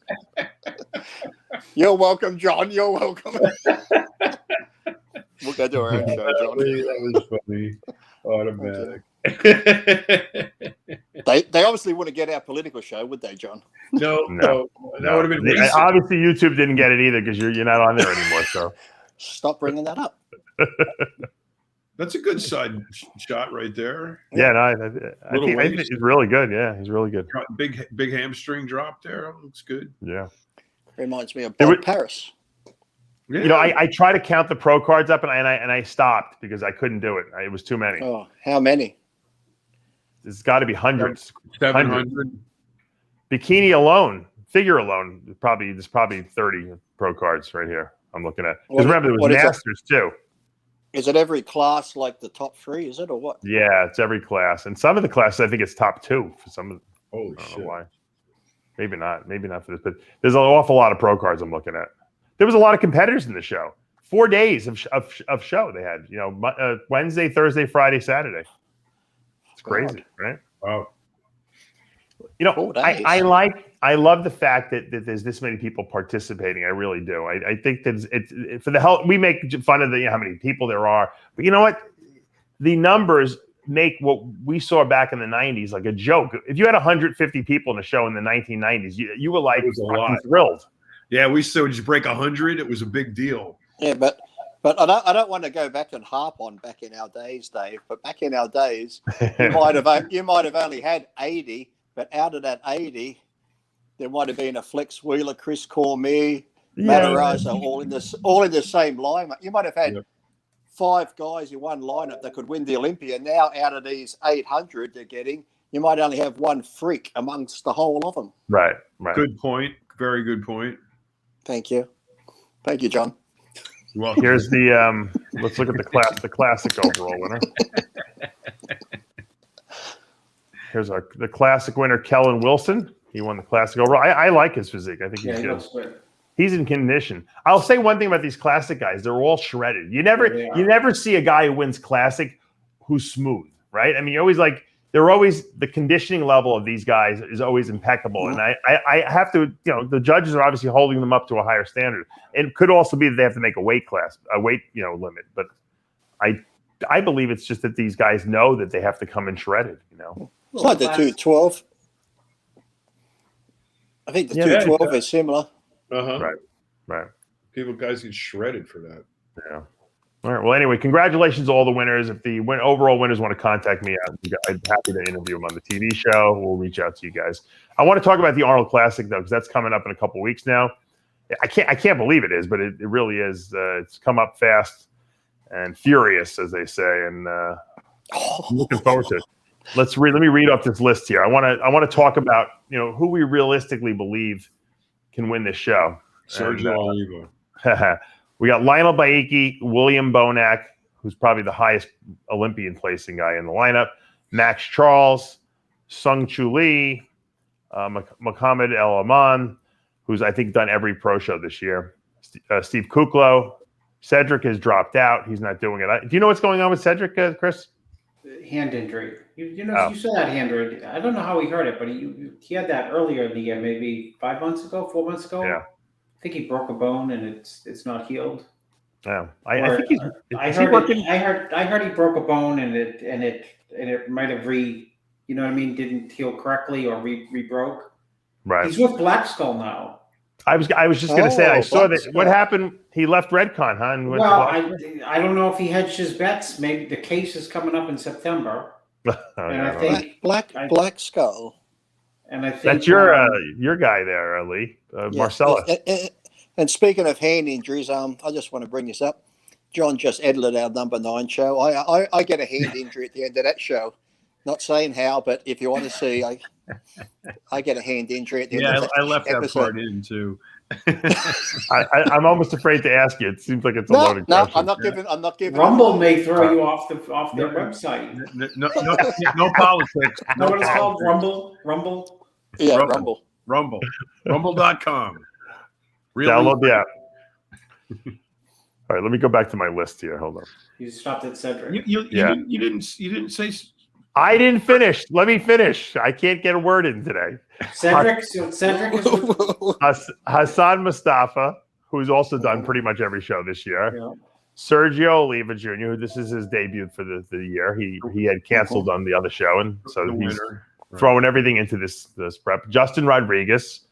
Speaker 4: You're welcome, John. You're welcome. We'll go do our own show, John.
Speaker 3: That was funny. Automatic.
Speaker 4: They obviously wouldn't get our political show, would they, John?
Speaker 3: No. That would have been recent.
Speaker 1: Obviously, YouTube didn't get it either because you're not on there anymore. So
Speaker 4: Stop bringing that up.
Speaker 3: That's a good side shot right there.
Speaker 1: yeah, no, I think he's really good. Yeah, he's really good.
Speaker 3: Big hamstring drop there. Looks good.
Speaker 1: Yeah.
Speaker 4: Reminds me of Bob Paris.
Speaker 3: Yeah.
Speaker 1: I try to count the pro cards up, and I stopped because I couldn't do it. It was too many.
Speaker 4: Oh, how many?
Speaker 1: There's got to be hundreds.
Speaker 3: 700.
Speaker 1: Bikini alone, figure alone, there's probably 30 pro cards right here. I'm looking at. Because remember, there was masters too.
Speaker 4: Is it every class like the top 3? Is it or what?
Speaker 1: Yeah, it's every class, and some of the classes I think it's top 2 for some of.
Speaker 3: Holy
Speaker 1: I don't
Speaker 3: shit!
Speaker 1: know why. Maybe not for this, but there's an awful lot of pro cards I'm looking at. There was a lot of competitors in the show. 4 days of show they had. Wednesday, Thursday, Friday, Saturday. It's crazy, right?
Speaker 3: Wow.
Speaker 1: I love the fact that there's this many people participating. I really do. I think that it's for the health. We make fun of how many people there are, but you know what? The numbers make what we saw back in the 90s like a joke. If you had 150 people in a show in the 1990s, you were like fucking thrilled.
Speaker 3: Yeah, we said just break 100. It was a big deal.
Speaker 4: Yeah, but I don't want to go back and harp on back in our days, Dave. But back in our days, you might have only had 80, but out of that 80, there might have been a Flex Wheeler, Chris Cormier, Matarazzo, all in the same line. You might have had 5 guys in one lineup that could win the Olympia. Now, out of these 800 they're getting, you might only have one freak amongst the whole of them.
Speaker 1: Right.
Speaker 3: Good point. Very good point.
Speaker 4: Thank you. Thank you, John.
Speaker 3: You're welcome.
Speaker 1: Here's the let's look at the classic overall winner. Here's the classic winner, Kellen Wilson. He won the classic overall. I like his physique. I think he's
Speaker 2: he
Speaker 1: good.
Speaker 2: looks good.
Speaker 1: He's in condition. I'll say one thing about these classic guys. They're all shredded. You never see a guy who wins classic who's smooth, right? I mean, you're always like, the conditioning level of these guys is always impeccable. And I have to, the judges are obviously holding them up to a higher standard. It could also be that they have to make a weight limit. But I believe it's just that these guys know that they have to come in shredded,
Speaker 4: It's like the 212. I think the 212 is similar.
Speaker 1: Right.
Speaker 3: Guys get shredded for that.
Speaker 1: Yeah. All right. Well, anyway, congratulations to all the winners. If the overall winners want to contact me, I'm happy to interview them on the TV show. We'll reach out to you guys. I want to talk about the Arnold Classic though, because that's coming up in a couple of weeks now. I can't believe it is, but it really is. It's come up fast and furious, as they say, and I'm looking forward to it. Let me read off this list here. I want to talk about who we realistically believe can win this show.
Speaker 3: Sergio Oliva.
Speaker 1: We got Lionel Baiki, William Bonac, who's probably the highest Olympian placing guy in the lineup, Max Charles, Sung Chu Lee, Mohamed El Aman, who's I think done every pro show this year, Steve Kuklo. Cedric has dropped out. He's not doing it. Do you know what's going on with Cedric, Chris?
Speaker 2: Hand injury. You saw that hand injury. I don't know how he hurt it, but he had that earlier in the year, maybe 4 months ago.
Speaker 1: Yeah.
Speaker 2: I think he broke a bone and it's not healed.
Speaker 1: Yeah, I think he's.
Speaker 2: I heard he broke a bone and it might have didn't heal correctly or re-broke.
Speaker 1: Right.
Speaker 2: He's with Black Skull now.
Speaker 1: I was just going to say I saw that. What happened? He left Redcon, huh? And
Speaker 2: I don't know if he hedged his bets. Maybe the case is coming up in September. I think
Speaker 4: Black Skull.
Speaker 2: And I think
Speaker 1: that's your guy there, Lee, Marcella.
Speaker 4: And speaking of hand injuries, I just want to bring this up. John just edited our number 9 show. I get a hand injury at the end of that show. Not saying how, but if you want to see, I get a hand injury at the end of that
Speaker 3: I left
Speaker 4: episode.
Speaker 3: that part in too.
Speaker 1: I'm almost afraid to ask you. It seems like it's a loaded question.
Speaker 4: I'm not giving.
Speaker 2: Rumble may throw you off their website.
Speaker 3: No politics.
Speaker 2: Know what it's called? Rumble.
Speaker 4: Yeah,
Speaker 3: Rumble. Rumble.com. Really?
Speaker 1: Download the app. All right, let me go back to my list here. Hold on.
Speaker 2: You stopped at Cedric.
Speaker 3: You didn't say.
Speaker 1: I didn't finish. Let me finish. I can't get a word in today.
Speaker 2: Cedric is
Speaker 1: Hassan Mustafa, who's also done pretty much every show this year. Yeah. Sergio Oliva Jr., this is his debut for the year. He had canceled on the other show, and so he's throwing everything into this prep. Justin Rodriguez,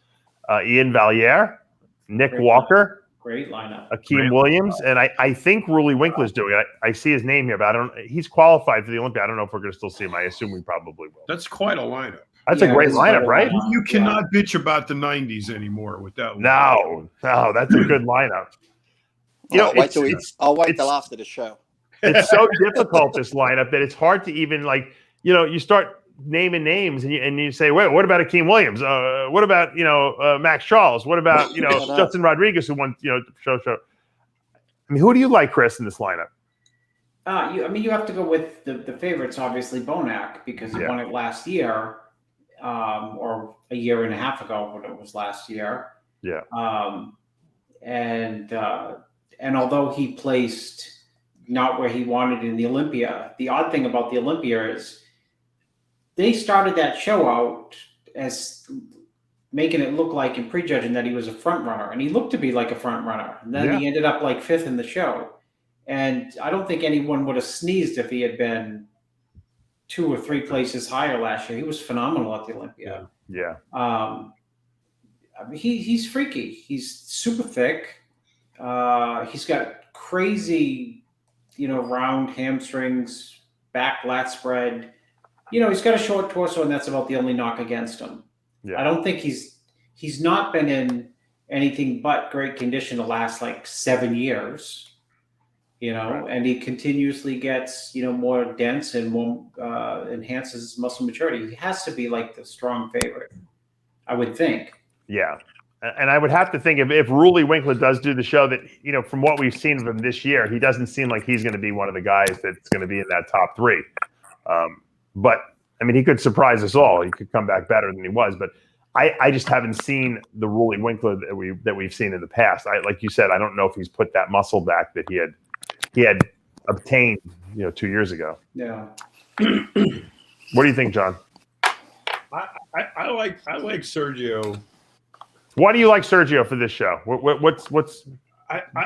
Speaker 1: Ian Valliere, Nick Walker.
Speaker 2: Great lineup.
Speaker 1: Akeem Williams, and I think Ruli Winkler's doing it. I see his name here, but he's qualified for the Olympia. I don't know if we're going to still see him. I assume we probably will.
Speaker 3: That's quite a lineup.
Speaker 1: That's a great lineup, right?
Speaker 3: You cannot bitch about the 90s anymore with that
Speaker 1: lineup. No, that's a good lineup.
Speaker 4: I'll wait till after the show.
Speaker 1: It's so difficult, this lineup, that it's hard to even you start naming names and you say, wait, what about Akeem Williams? What about Max Charles? What about Justin Rodriguez, who won show? I mean, who do you like, Chris, in this lineup?
Speaker 2: You have to go with the favorites, obviously Bonac, because he won it last year, or a year and a half ago when it was last year.
Speaker 1: Yeah.
Speaker 2: And although he placed not where he wanted in the Olympia, the odd thing about the Olympia is they started that show out as making it look like in prejudging that he was a front runner, and he looked to be like a front runner. And then he ended up like 5th in the show. And I don't think anyone would have sneezed if he had been 2 or 3 places higher last year. He was phenomenal at the Olympia.
Speaker 1: Yeah.
Speaker 2: He's freaky. He's super thick. He's got crazy, round hamstrings, back lat spread. He's got a short torso, and that's about the only knock against him. Yeah. I don't think he's not been in anything but great condition the last 7 years. Right. And he continuously gets, more dense and more enhances his muscle maturity. He has to be the strong favorite, I would think.
Speaker 1: Yeah. And I would have to think if Ruley Winkler does do the show, that from what we've seen of him this year, he doesn't seem like he's going to be one of the guys that's going to be in that top 3. But I mean, he could surprise us all. He could come back better than he was. But I just haven't seen the Ruley Winkler that we've seen in the past. Like you said, I don't know if he's put that muscle back that he had obtained 2 years ago.
Speaker 2: Yeah.
Speaker 1: What do you think, John?
Speaker 3: I like Sergio.
Speaker 1: Why do you like Sergio for this show? What's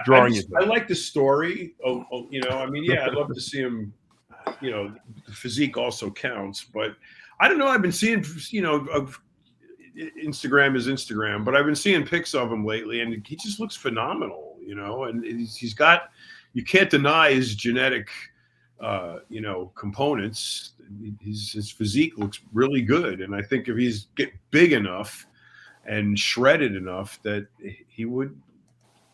Speaker 1: drawing you?
Speaker 3: I like the story. I mean, yeah, I'd love to see him. The physique also counts, but I don't know. I've been seeing, Instagram is Instagram, but I've been seeing pics of him lately, and he just looks phenomenal. And he's got. You can't deny his genetic, components. His physique looks really good, and I think if he's get big enough and shredded enough, that he would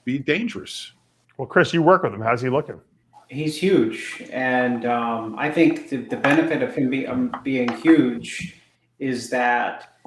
Speaker 3: be dangerous.
Speaker 1: Well, Chris, you work with him. How's he looking?
Speaker 2: He's huge, and I think the benefit of him being huge is that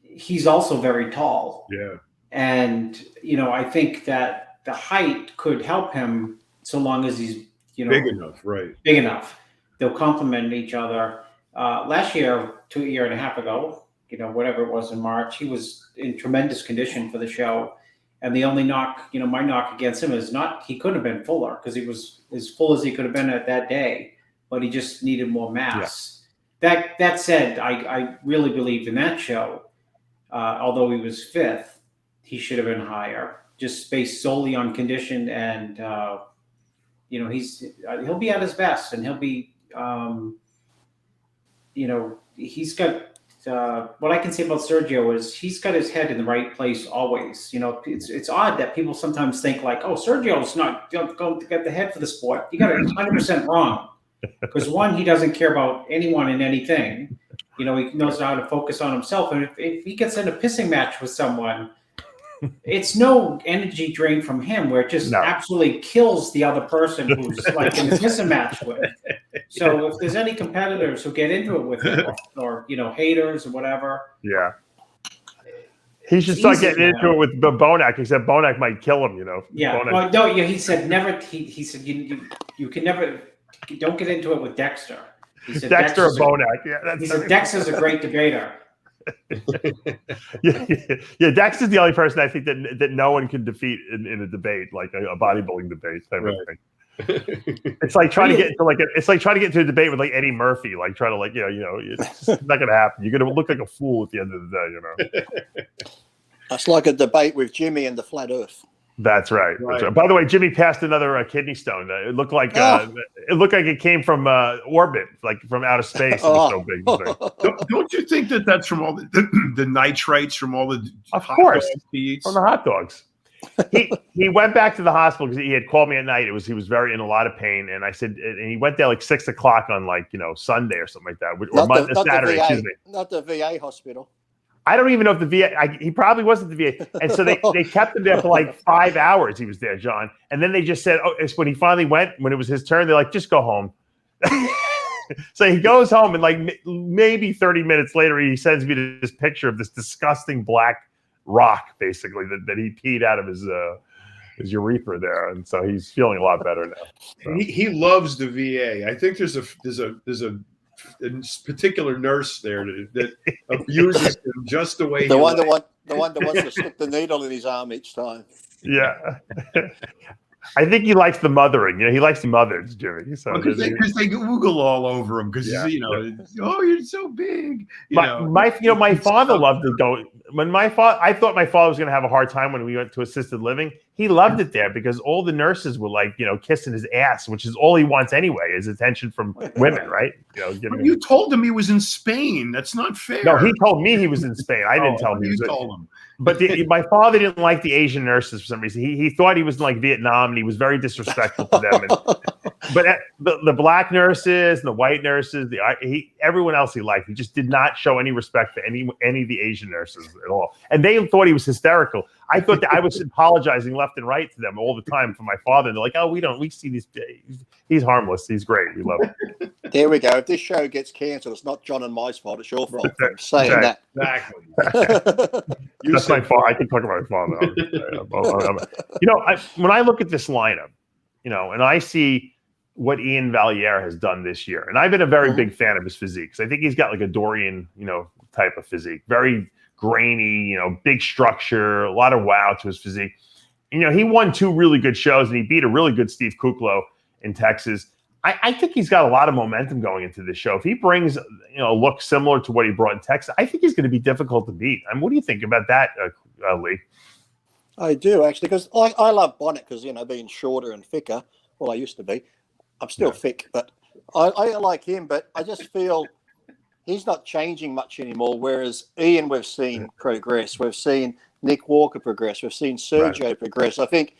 Speaker 2: he's also very tall.
Speaker 3: Yeah,
Speaker 2: and I think that the height could help him so long as he's
Speaker 3: big enough, right?
Speaker 2: Big enough. They'll complement each other. Last year, a year and a half ago, whatever it was in March, he was in tremendous condition for the show. And the only knock, my knock against him is not he could have been fuller because he was as full as he could have been at that day, but he just needed more mass. Yeah. That said, I really believed in that show. Although he was 5th, he should have been higher, just based solely on condition. And he'll be at his best, and he'll be, he's got. What I can say about Sergio is he's got his head in the right place always. It's odd that people sometimes think like, oh, Sergio's not going to get the head for the sport. You got it 100% wrong. Because one, he doesn't care about anyone and anything. He knows how to focus on himself. And if he gets in a pissing match with someone, it's no energy drain from him where it just absolutely kills the other person who's like in the pissing match with. So if there's any competitors who get into it with him or haters or whatever.
Speaker 1: Yeah. He should start getting into it with Bonac, except Bonac might kill him,
Speaker 2: Yeah.
Speaker 1: Bonac.
Speaker 2: Well, no, he said never. He said you can never. Don't get into it with Dexter. He said
Speaker 1: Dexter or Bonac. Yeah,
Speaker 2: he said Dexter's a great debater.
Speaker 1: yeah. Dexter's the only person I think that no one can defeat in a debate, like a bodybuilding debate type of thing. It's like trying to get into a debate with like Eddie Murphy, like trying to it's just not gonna happen. You're gonna look like a fool at the end of the day,
Speaker 4: That's like a debate with Jimmy and the flat Earth.
Speaker 1: That's right. That's right. By the way, Jimmy passed another kidney stone. It looked like it came from orbit, like from outer space. It was so big.
Speaker 3: Don't you think that's from all the nitrates from all the
Speaker 1: of course
Speaker 3: he eats?
Speaker 1: From the hot dogs? He went back to the hospital because he had called me at night. He was very in a lot of pain, and I said, and he went there like 6 o'clock on Sunday or something like that, or Saturday. Excuse me.
Speaker 4: Not the VA hospital.
Speaker 1: I don't even know if the VA. He probably wasn't the VA, and so they kept him there for like 5 hours. He was there, John, and then they just said, "Oh, it's when he finally went. When it was his turn, they're like, just go home." So he goes home, and like maybe 30 minutes later, he sends me this picture of this disgusting black rock, basically that he peed out of his urethra there, and so he's feeling a lot better now. So.
Speaker 3: He loves the VA. I think there's a particular nurse there that abuses him just the way
Speaker 4: the one that wants to stick the needle in his arm each time.
Speaker 1: Yeah. I think he likes the mothering. He likes the mothers, Jimmy. So
Speaker 3: because they Google all over him because oh, you're so big.
Speaker 1: My father loved to go. I thought my father was going to have a hard time when we went to assisted living. He loved it there because all the nurses were like, kissing his ass, which is all he wants anyway, is attention from women, right?
Speaker 3: You told him he was in Spain. That's not fair.
Speaker 1: No, he told me he was in Spain. I didn't tell him.
Speaker 3: You told him.
Speaker 1: But my father didn't like the Asian nurses for some reason. He thought he was in like Vietnam, and he was very disrespectful to them. And but the black nurses and the white nurses, everyone else he liked, he just did not show any respect for any of the Asian nurses at all. And they thought he was hysterical. I thought that I was apologizing left and right to them all the time for my father. And they're like, "Oh, we see these. He's harmless. He's great. We love him."
Speaker 4: There we go. If this show gets cancelled, it's not John and my fault. It's your fault for saying that.
Speaker 3: Exactly.
Speaker 1: That's my fault. I can talk about my father. When I look at this lineup, and I see what Ian Valliere has done this year, and I've been a very big fan of his physique. I think he's got like a Dorian, type of physique, very grainy, big structure, a lot of wow to his physique. He won 2 really good shows, and he beat a really good Steve Kuklo in Texas. I think he's got a lot of momentum going into this show. If he brings, a look similar to what he brought in Texas, I think he's going to be difficult to beat. I mean, what do you think about that, Lee?
Speaker 4: I do, actually, because I love Bonnet because, being shorter and thicker. Well, I used to be. I'm still thick, but I like him. But I just feel he's not changing much anymore, whereas Ian we've seen progress. We've seen Nick Walker progress. We've seen Sergio progress. I think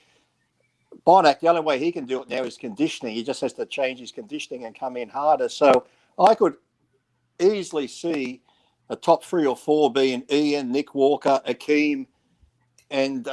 Speaker 4: Bonnet, the only way he can do it now is conditioning. He just has to change his conditioning and come in harder. So I could easily see a top 3 or 4 being Ian, Nick Walker, Akeem, and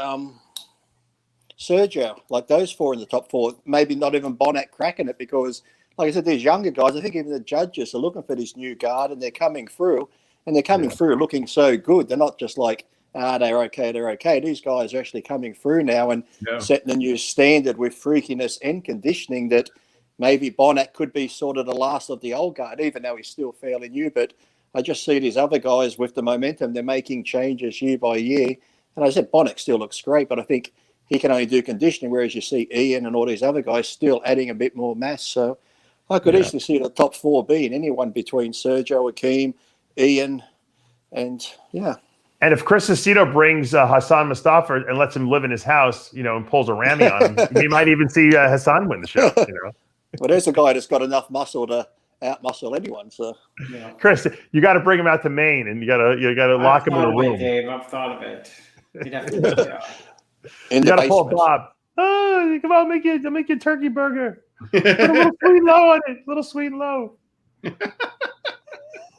Speaker 4: Sergio. Like those 4 in the top 4. Maybe not even Bonnet cracking it because, like I said, these younger guys, I think even the judges are looking for this new guard and they're coming through. And they're coming through looking so good. They're not just like, they're okay. These guys are actually coming through now and setting a new standard with freakiness and conditioning that maybe Bonnet could be sort of the last of the old guard, even though he's still fairly new. But I just see these other guys with the momentum. They're making changes year by year. And I said Bonnet still looks great, but I think he can only do conditioning, whereas you see Ian and all these other guys still adding a bit more mass. So I could easily see the top 4 being anyone between Sergio, Akeem, Ian, and
Speaker 1: And if Chris Aceto brings Hassan Mustafa and lets him live in his house, and pulls a Ramy on him, we might even see Hassan win the show.
Speaker 4: Well, there's a guy that's got enough muscle to outmuscle anyone. So,
Speaker 1: Chris, you got to bring him out to Maine, and you got to lock him in a room.
Speaker 2: Dave, I've thought of it. You'd have to
Speaker 1: You got to pull Bob. Oh, come on, make you a turkey burger. Put a little sweet and low on it. Little sweet and low.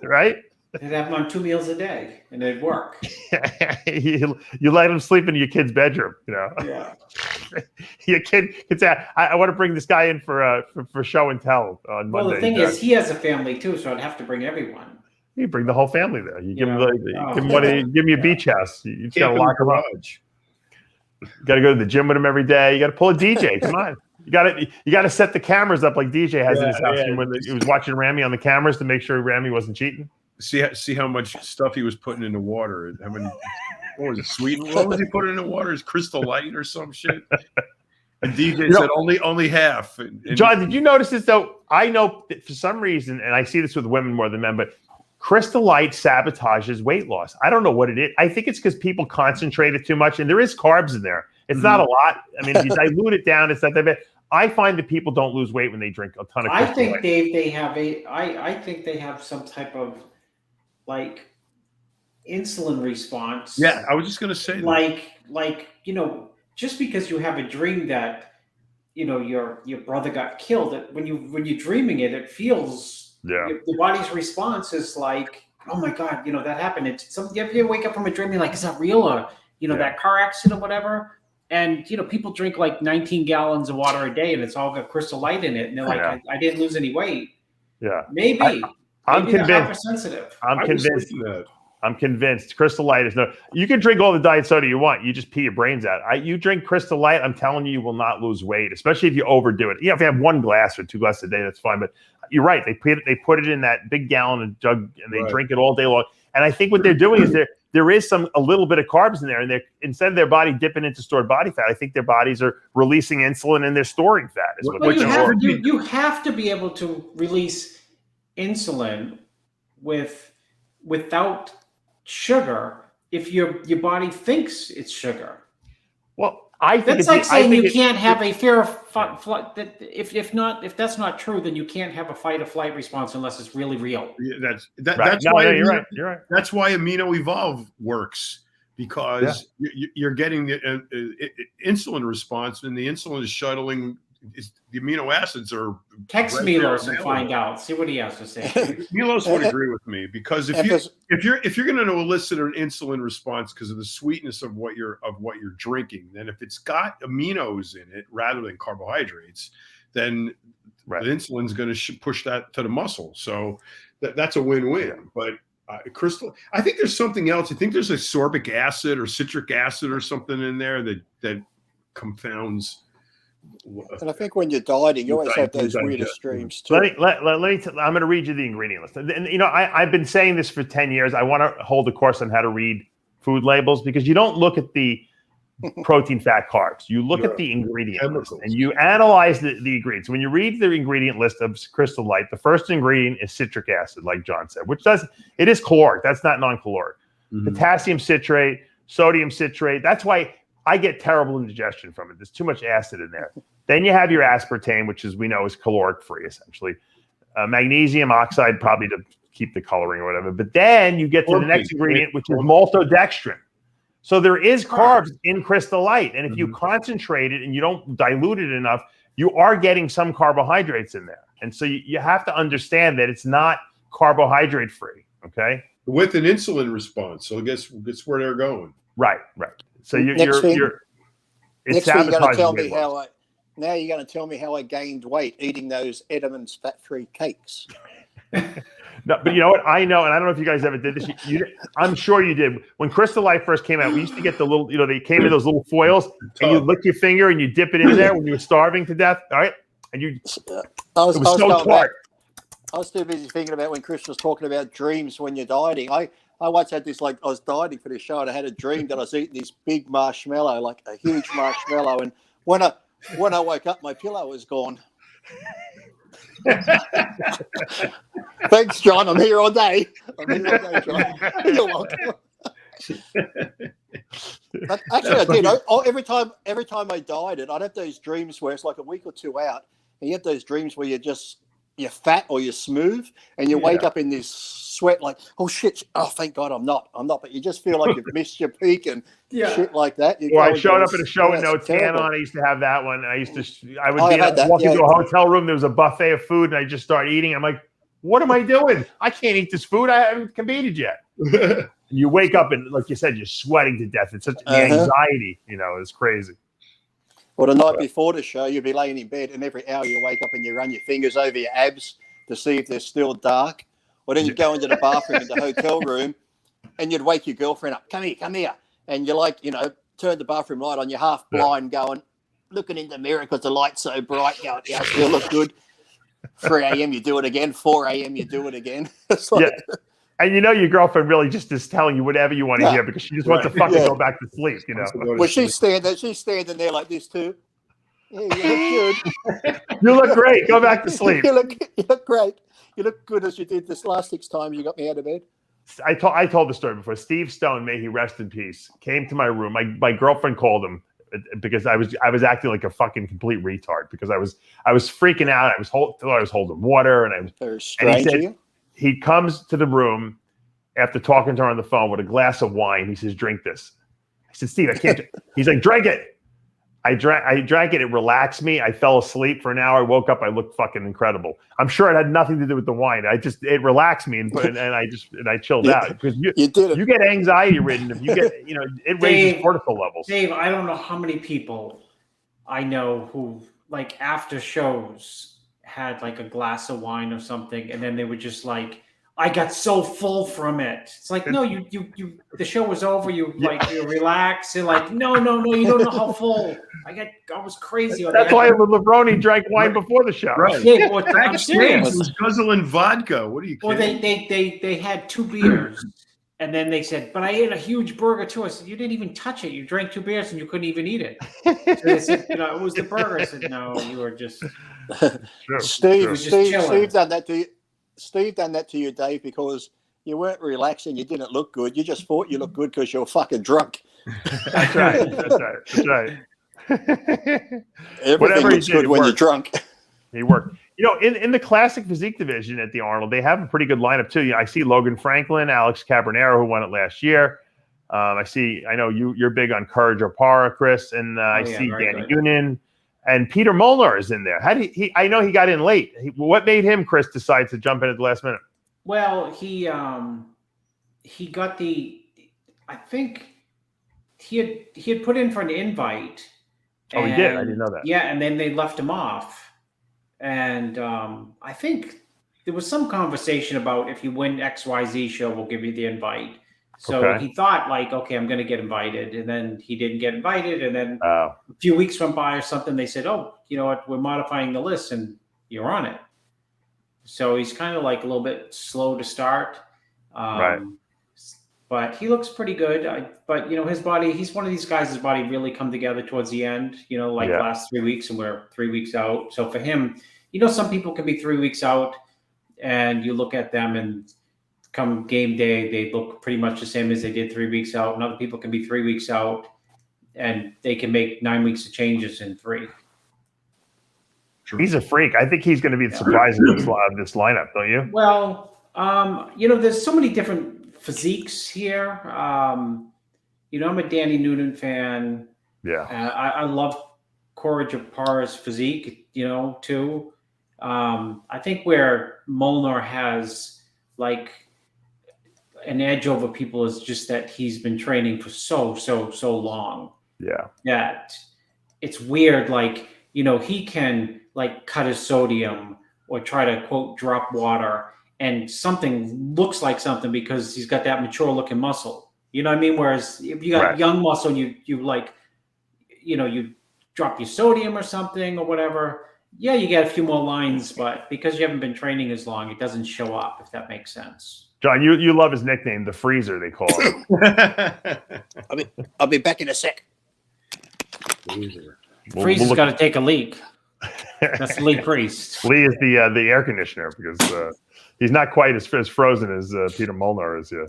Speaker 1: Right?
Speaker 2: They'd have them on 2 meals a day, and it'd work.
Speaker 1: you let him sleep in your kid's bedroom,
Speaker 2: Yeah.
Speaker 1: Your kid could say, "I want to bring this guy in for show and tell on Monday."
Speaker 2: Well, the thing is, he has a family too, so I'd have to bring everyone.
Speaker 1: You bring the whole family there. You give him a beach house. You just got to lock him up. You got to go to the gym with him every day. You got to pull a DJ. Come on. You got to set the cameras up like DJ has in his house when he was watching Ramy on the cameras to make sure Ramy wasn't cheating.
Speaker 3: See how much stuff he was putting in the water. How many? What was it? Sweet? What was he putting in the water? Is Crystal Light or some shit? And DJ said only half. And
Speaker 1: John, did you notice this though? I know that for some reason, and I see this with women more than men, but Crystal Light sabotages weight loss. I don't know what it is. I think it's because people concentrate it too much, and there is carbs in there. It's not a lot. I mean, if you dilute it down, it's not that bad. I find that people don't lose weight when they drink a ton of Crystal Light.
Speaker 2: I think, Dave, I think they have some type of like insulin response.
Speaker 3: Yeah, I was just gonna say
Speaker 2: like just because you have a dream that your brother got killed, when you're dreaming it feels your body's response is like, oh my god, that happened. It's something. You ever wake up from a dream, you're like, is that real? Or that car accident or whatever. And people drink like 19 gallons of water a day and it's all got Crystal Light in it, and they're like, I didn't lose any weight.
Speaker 1: Yeah,
Speaker 2: maybe.
Speaker 1: I'm convinced. I'm convinced Crystal Light is no. You can drink all the diet soda you want. You just pee your brains out. You drink Crystal Light, I'm telling you, you will not lose weight, especially if you overdo it. If you have 1 glass or 2 glasses a day, that's fine. But you're right. They put it in that big gallon jug and they drink it all day long. And I think what they're doing is there is a little bit of carbs in there, and instead of their body dipping into stored body fat, I think their bodies are releasing insulin and they're storing fat.
Speaker 2: You have to be able to release insulin without sugar if your body thinks it's sugar.
Speaker 1: Well, I think
Speaker 2: that's like saying you can't have a fear of flight. If that's not true, then you can't have a fight or flight response unless it's really real.
Speaker 3: Yeah,
Speaker 1: that's
Speaker 3: right.
Speaker 1: why you're right. You're right.
Speaker 3: That's why Amino Evolve works, because you're getting the insulin response, and the insulin is shuttling the amino acids are.
Speaker 2: Text
Speaker 3: right
Speaker 2: Milos
Speaker 3: there
Speaker 2: and find out. See what he has to say.
Speaker 3: Milos would agree with me, because if you're going to elicit an insulin response because of the sweetness of what you're drinking, then if it's got aminos in it rather than carbohydrates, then the insulin's going to push that to the muscle. So that's a win-win. Yeah. But crystal, I think there's something else. I think there's ascorbic acid or citric acid or something in there that confounds.
Speaker 4: And I think when you're dieting, you always have those weird extremes too.
Speaker 1: I'm going to read you the ingredient list. And I've been saying this for 10 years. I want to hold a course on how to read food labels, because you don't look at the protein, fat, carbs. You look at the ingredient list and you analyze the ingredients. When you read the ingredient list of Crystal Light, the first ingredient is citric acid, like John said, it is caloric. That's not non-caloric. Potassium citrate, sodium citrate. That's why I get terrible indigestion from it. There's too much acid in there. Then you have your aspartame, which we know is caloric free, essentially. Magnesium oxide, probably to keep the coloring or whatever. But then you get to the next ingredient, which is maltodextrin. So there is carbs in Crystal Light. And if you concentrate it and you don't dilute it enough, you are getting some carbohydrates in there. And so you have to understand that it's not carbohydrate free. Okay.
Speaker 3: With an insulin response. So guess where they're going.
Speaker 1: Right. So you're
Speaker 4: next thing you're going to tell me now you're going to tell me how I gained weight eating those Edam's fat-free cakes.
Speaker 1: No, but you know what? I know, and I don't know if you guys ever did this. I'm sure you did. When Crystal Light first came out, we used to get the little, they came in those little foils, and you lick your finger and you dip it in there when you were starving to death. All right, and it was so tart.
Speaker 4: I was too busy thinking about when Chris was talking about dreams when you're dieting. I once had this, I was dieting for this show, and I had a dream that I was eating this big marshmallow, like a huge marshmallow, and when I woke up, my pillow was gone. Thanks, John. I'm here all day. John. You're welcome. But actually, I did. Every time I dieted, I'd have those dreams where it's like a week or two out, and you have those dreams where you're fat or you're smooth, and you wake up in this sweat, like, oh shit, oh thank God I'm not, but you just feel like you've missed your peak and shit like that.
Speaker 1: I showed up at a show with no tan on. I used to have that one. I would walk into a hotel room. There was a buffet of food, and I just start eating. I'm like, what am I doing? I can't eat this food. I haven't competed yet. You wake up and, like you said, you're sweating to death. It's such anxiety, it's crazy.
Speaker 4: Well, the night before the show, you'd be laying in bed, and every hour you wake up and you run your fingers over your abs to see if they're still dark. Or then you go into the bathroom in the hotel room, and you'd wake your girlfriend up. Come here. And you're like, turn the bathroom light on. You're half blind going, looking in the mirror because the light's so bright. Going, I still look good. 3 a.m. you do it again. 4 a.m. you do it again. It's like,
Speaker 1: and your girlfriend really just is telling you whatever you want to hear because she just wants to fucking go back to sleep,
Speaker 4: Well, she's standing there like this too. Yeah, you look good.
Speaker 1: You look great. Go back to sleep.
Speaker 4: You look great. You look good as you did this last 6 times you got me out of bed.
Speaker 1: I told the story before. Steve Stone, may he rest in peace, came to my room. My girlfriend called him because I was acting like a fucking complete retard because I was freaking out. I was holding water and he said he comes to the room after talking to her on the phone with a glass of wine. He says, "Drink this." I said, "Steve, I can't." He's like, "Drink it." I drank it. It relaxed me. I fell asleep for an hour. I woke up. I looked fucking incredible. I'm sure it had nothing to do with the wine. It relaxed me and I chilled out because you get anxiety ridden if you get it raises cortisol levels.
Speaker 2: Dave, I don't know how many people I know who like after shows had like a glass of wine or something, and then they were just like, I got so full from it. It's like, no, you the show was over. You relax. You're like, no, you don't know how full. I was crazy.
Speaker 1: That's why Lebroni drank wine before the show.
Speaker 3: Right.
Speaker 2: Yeah, well, I'm serious.
Speaker 3: He was guzzling vodka. What are you kidding?
Speaker 2: Well, they had 2 beers, and then they said, but I ate a huge burger too. I said, you didn't even touch it. You drank 2 beers and you couldn't even eat it. So they said, it was the burger. I said, no, you were just.
Speaker 4: Steve done that to you. Steve done that to you, Dave, because you weren't relaxing. You didn't look good. You just thought you looked good because you were fucking drunk.
Speaker 1: That's right.
Speaker 4: Everything looks good when you're drunk.
Speaker 1: He worked. In the classic physique division at the Arnold, they have a pretty good lineup too. I see Logan Franklin, Alex Cabernero, who won it last year. I know you're big on Courage Opara, Chris, and I see Danny Goonan. And Peter Molnar is in there. How did he? I know he got in late. What made him, Chris, decide to jump in at the last minute?
Speaker 2: Well, he got the. I think he had put in for an invite.
Speaker 1: Oh, he did. I didn't know that.
Speaker 2: Yeah, and then they left him off. And I think there was some conversation about if you win XYZ show, we'll give you the invite. So he thought like, okay, I'm going to get invited. And then he didn't get invited. And then a few weeks went by or something. They said, oh, you know what? We're modifying the list and you're on it. So he's kind of like a little bit slow to start.
Speaker 1: Right.
Speaker 2: But he looks pretty good. But, you know, his body, he's one of these guys, his body really come together towards the end, you know, like last 3 weeks, and we're 3 weeks out. So for him, you know, some people can be 3 weeks out and you look at them and come game day, they look pretty much the same as they did 3 weeks out. And other people can be 3 weeks out and they can make 9 weeks of changes in 3.
Speaker 1: He's a freak. I think he's going to be the surprise of this lineup, don't you?
Speaker 2: Well, you know, there's so many different physiques here. You know, I'm a Danny Noonan fan.
Speaker 1: Yeah.
Speaker 2: I love Cora Japar's physique, you know, too. I think where Molnar has like an edge over people is just that he's been training for so long.
Speaker 1: Yeah.
Speaker 2: That it's weird. Like, you know, he can like cut his sodium or try to quote drop water and something looks like something because he's got that mature looking muscle. You know what I mean? Whereas if you got young muscle, you like, you know, you drop your sodium or something or whatever. Yeah, you get a few more lines, but because you haven't been training as long, it doesn't show up, if that makes sense.
Speaker 1: John, you love his nickname, the Freezer, they call him.
Speaker 4: I'll be back in a sec.
Speaker 2: Freezer's got to take a leak. That's Lee Priest.
Speaker 1: Lee is the air conditioner because he's not quite as frozen as Peter Molnar is. Yeah,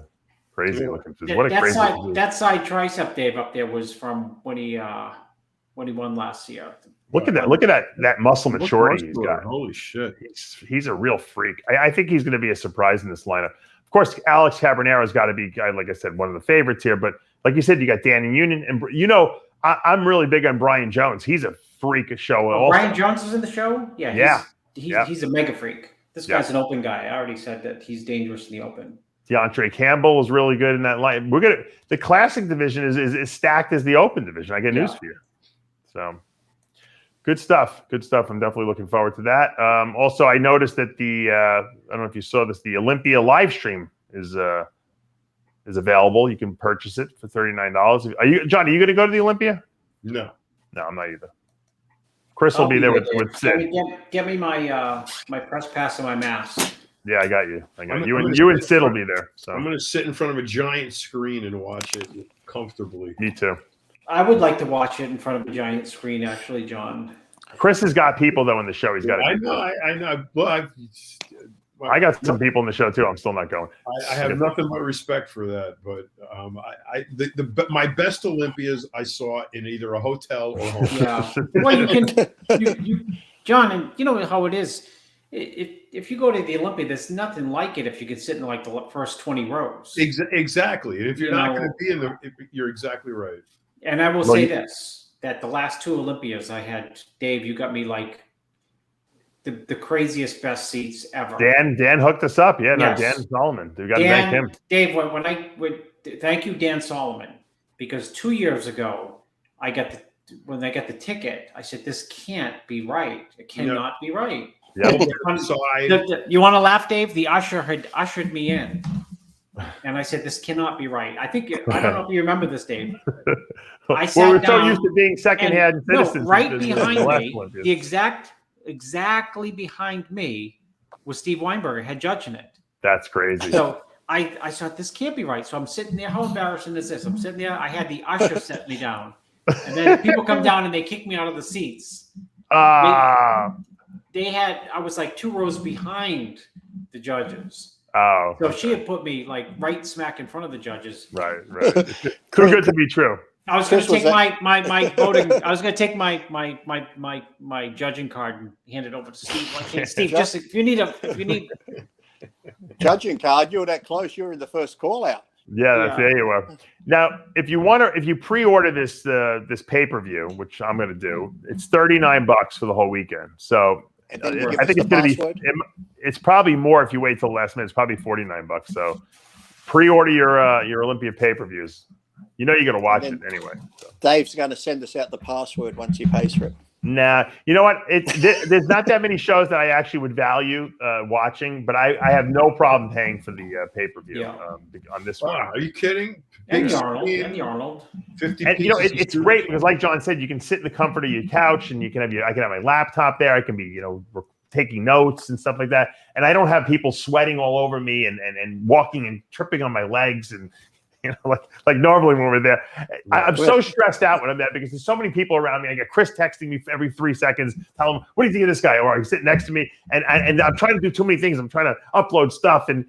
Speaker 1: crazy looking. What a crazy
Speaker 2: that side tricep, Dave, up there was from when he won last year.
Speaker 1: Look at that! Look at that muscle maturity he's got.
Speaker 3: Holy shit!
Speaker 1: He's a real freak. I think he's going to be a surprise in this lineup. Of course, Alex Cabernero's got to be, like I said, one of the favorites here. But like you said, you got Danny Noonan, and you know, I'm really big on Brian Jones. He's a freak show.
Speaker 2: Oh, Brian Jones is in the show. Yeah, he's a mega freak. This guy's an open guy. I already said that he's dangerous in the open.
Speaker 1: DeAndre Campbell is really good in that line. The classic division is stacked as the open division. I get news for you. So good stuff. Good stuff. I'm definitely looking forward to that. Also, I noticed that I don't know if you saw this, the Olympia live stream is available. You can purchase it for $39. John, are you going to go to the Olympia?
Speaker 3: No,
Speaker 1: I'm not either. Chris will be there with Sid.
Speaker 2: Get me my my press pass and my mask.
Speaker 1: Yeah, I got you. You and Sid will be there. So
Speaker 3: I'm going to sit in front of a giant screen and watch it comfortably.
Speaker 1: Me too.
Speaker 2: I would like to watch it in front of a giant screen, actually, John.
Speaker 1: Chris has got people though in the show. He's got.
Speaker 3: I know. Well,
Speaker 1: I got some people in the show too. I'm still not going.
Speaker 3: I have nothing but respect for that. But my best Olympias I saw in either a hotel or home.
Speaker 2: Yeah. Well, you can, John, and you know how it is. If you go to the Olympia, there's nothing like it if you could sit in like the first 20 rows.
Speaker 3: Exactly. And if you're not going to be in you're exactly right.
Speaker 2: And I will say this, that the last 2 Olympias I had, Dave, you got me like the craziest best seats ever.
Speaker 1: Dan hooked us up. Yeah, no, Dan Solomon. We got to thank him.
Speaker 2: Dave, thank you, Dan Solomon, because 2 years ago, when I got the ticket, I said, this can't be right. It cannot be right.
Speaker 1: Yeah.
Speaker 2: You want to laugh, Dave? The usher had ushered me in. And I said, this cannot be right. I don't know if you remember this, Dave. I sat
Speaker 1: we're
Speaker 2: down,
Speaker 1: so used to being secondhand citizens.
Speaker 2: Right behind me, exactly behind me was Steve Weinberger, head judging it.
Speaker 1: That's crazy.
Speaker 2: So I thought, this can't be right. So I'm sitting there. How embarrassing is this? I'm sitting there. I had the usher set me down. And then people come down and they kick me out of the seats. I was like 2 rows behind the judges.
Speaker 1: Oh.
Speaker 2: So she had put me like right smack in front of the judges.
Speaker 1: Right. Too good to be true.
Speaker 2: I was going to take my voting. I was going to take my judging card and hand it over to Steve. Like, Steve, if you need
Speaker 4: judging card, you were that close. You were in the first call out.
Speaker 1: There you are. Now, if you pre-order this this pay-per-view, which I'm going to do, it's $39 for the whole weekend. So I think it's going to be. It's probably more if you wait till the last minute. It's probably $49. So pre-order your Olympia pay-per-views. You know you're going to watch it anyway. So.
Speaker 4: Dave's going to send us out the password once he pays for it.
Speaker 1: Nah, you know what? There's not that many shows that I actually would value watching, but I have no problem paying for the pay-per-view on this one.
Speaker 3: Wow, are you kidding?
Speaker 2: And Arnold.
Speaker 3: 50
Speaker 1: and it's great because, like John said, you can sit in the comfort of your couch, and you can have I can have my laptop there. I can be taking notes and stuff like that, and I don't have people sweating all over me and walking and tripping on my legs and. Like normally when we're there, I'm so stressed out when I'm there because there's so many people around me. I get Chris texting me every 3 seconds, tell him, "What do you think of this guy?" Or he's sitting next to me, and I'm trying to do too many things. I'm trying to upload stuff, and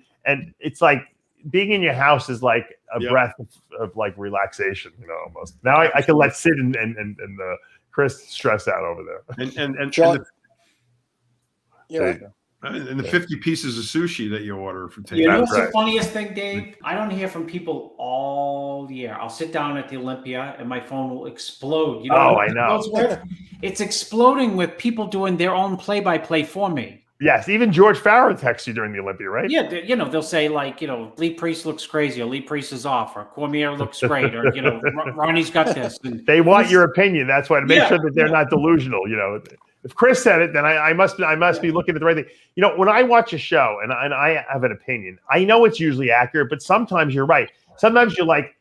Speaker 1: it's like being in your house is like a breath of like relaxation, almost. Now I can let Sid and Chris stress out over there.
Speaker 4: And John,
Speaker 3: and the 50 pieces of sushi that you order for takeout.
Speaker 2: You know what's the funniest thing, Dave? I don't hear from people all year. I'll sit down at the Olympia and my phone will explode.
Speaker 1: I know.
Speaker 2: It's exploding with people doing their own play-by-play for me.
Speaker 1: Yes, even George Farrow texts you during the Olympia, right?
Speaker 2: Yeah, they'll say like, Lee Priest looks crazy, or Lee Priest is off, or Cormier looks great, or Ronnie's got this. And
Speaker 1: they want your opinion. That's why to make sure that they're not delusional. If Chris said it, then I must be looking at the right thing. When I watch a show and I have an opinion, I know it's usually accurate, but sometimes you're right. Sometimes you're like,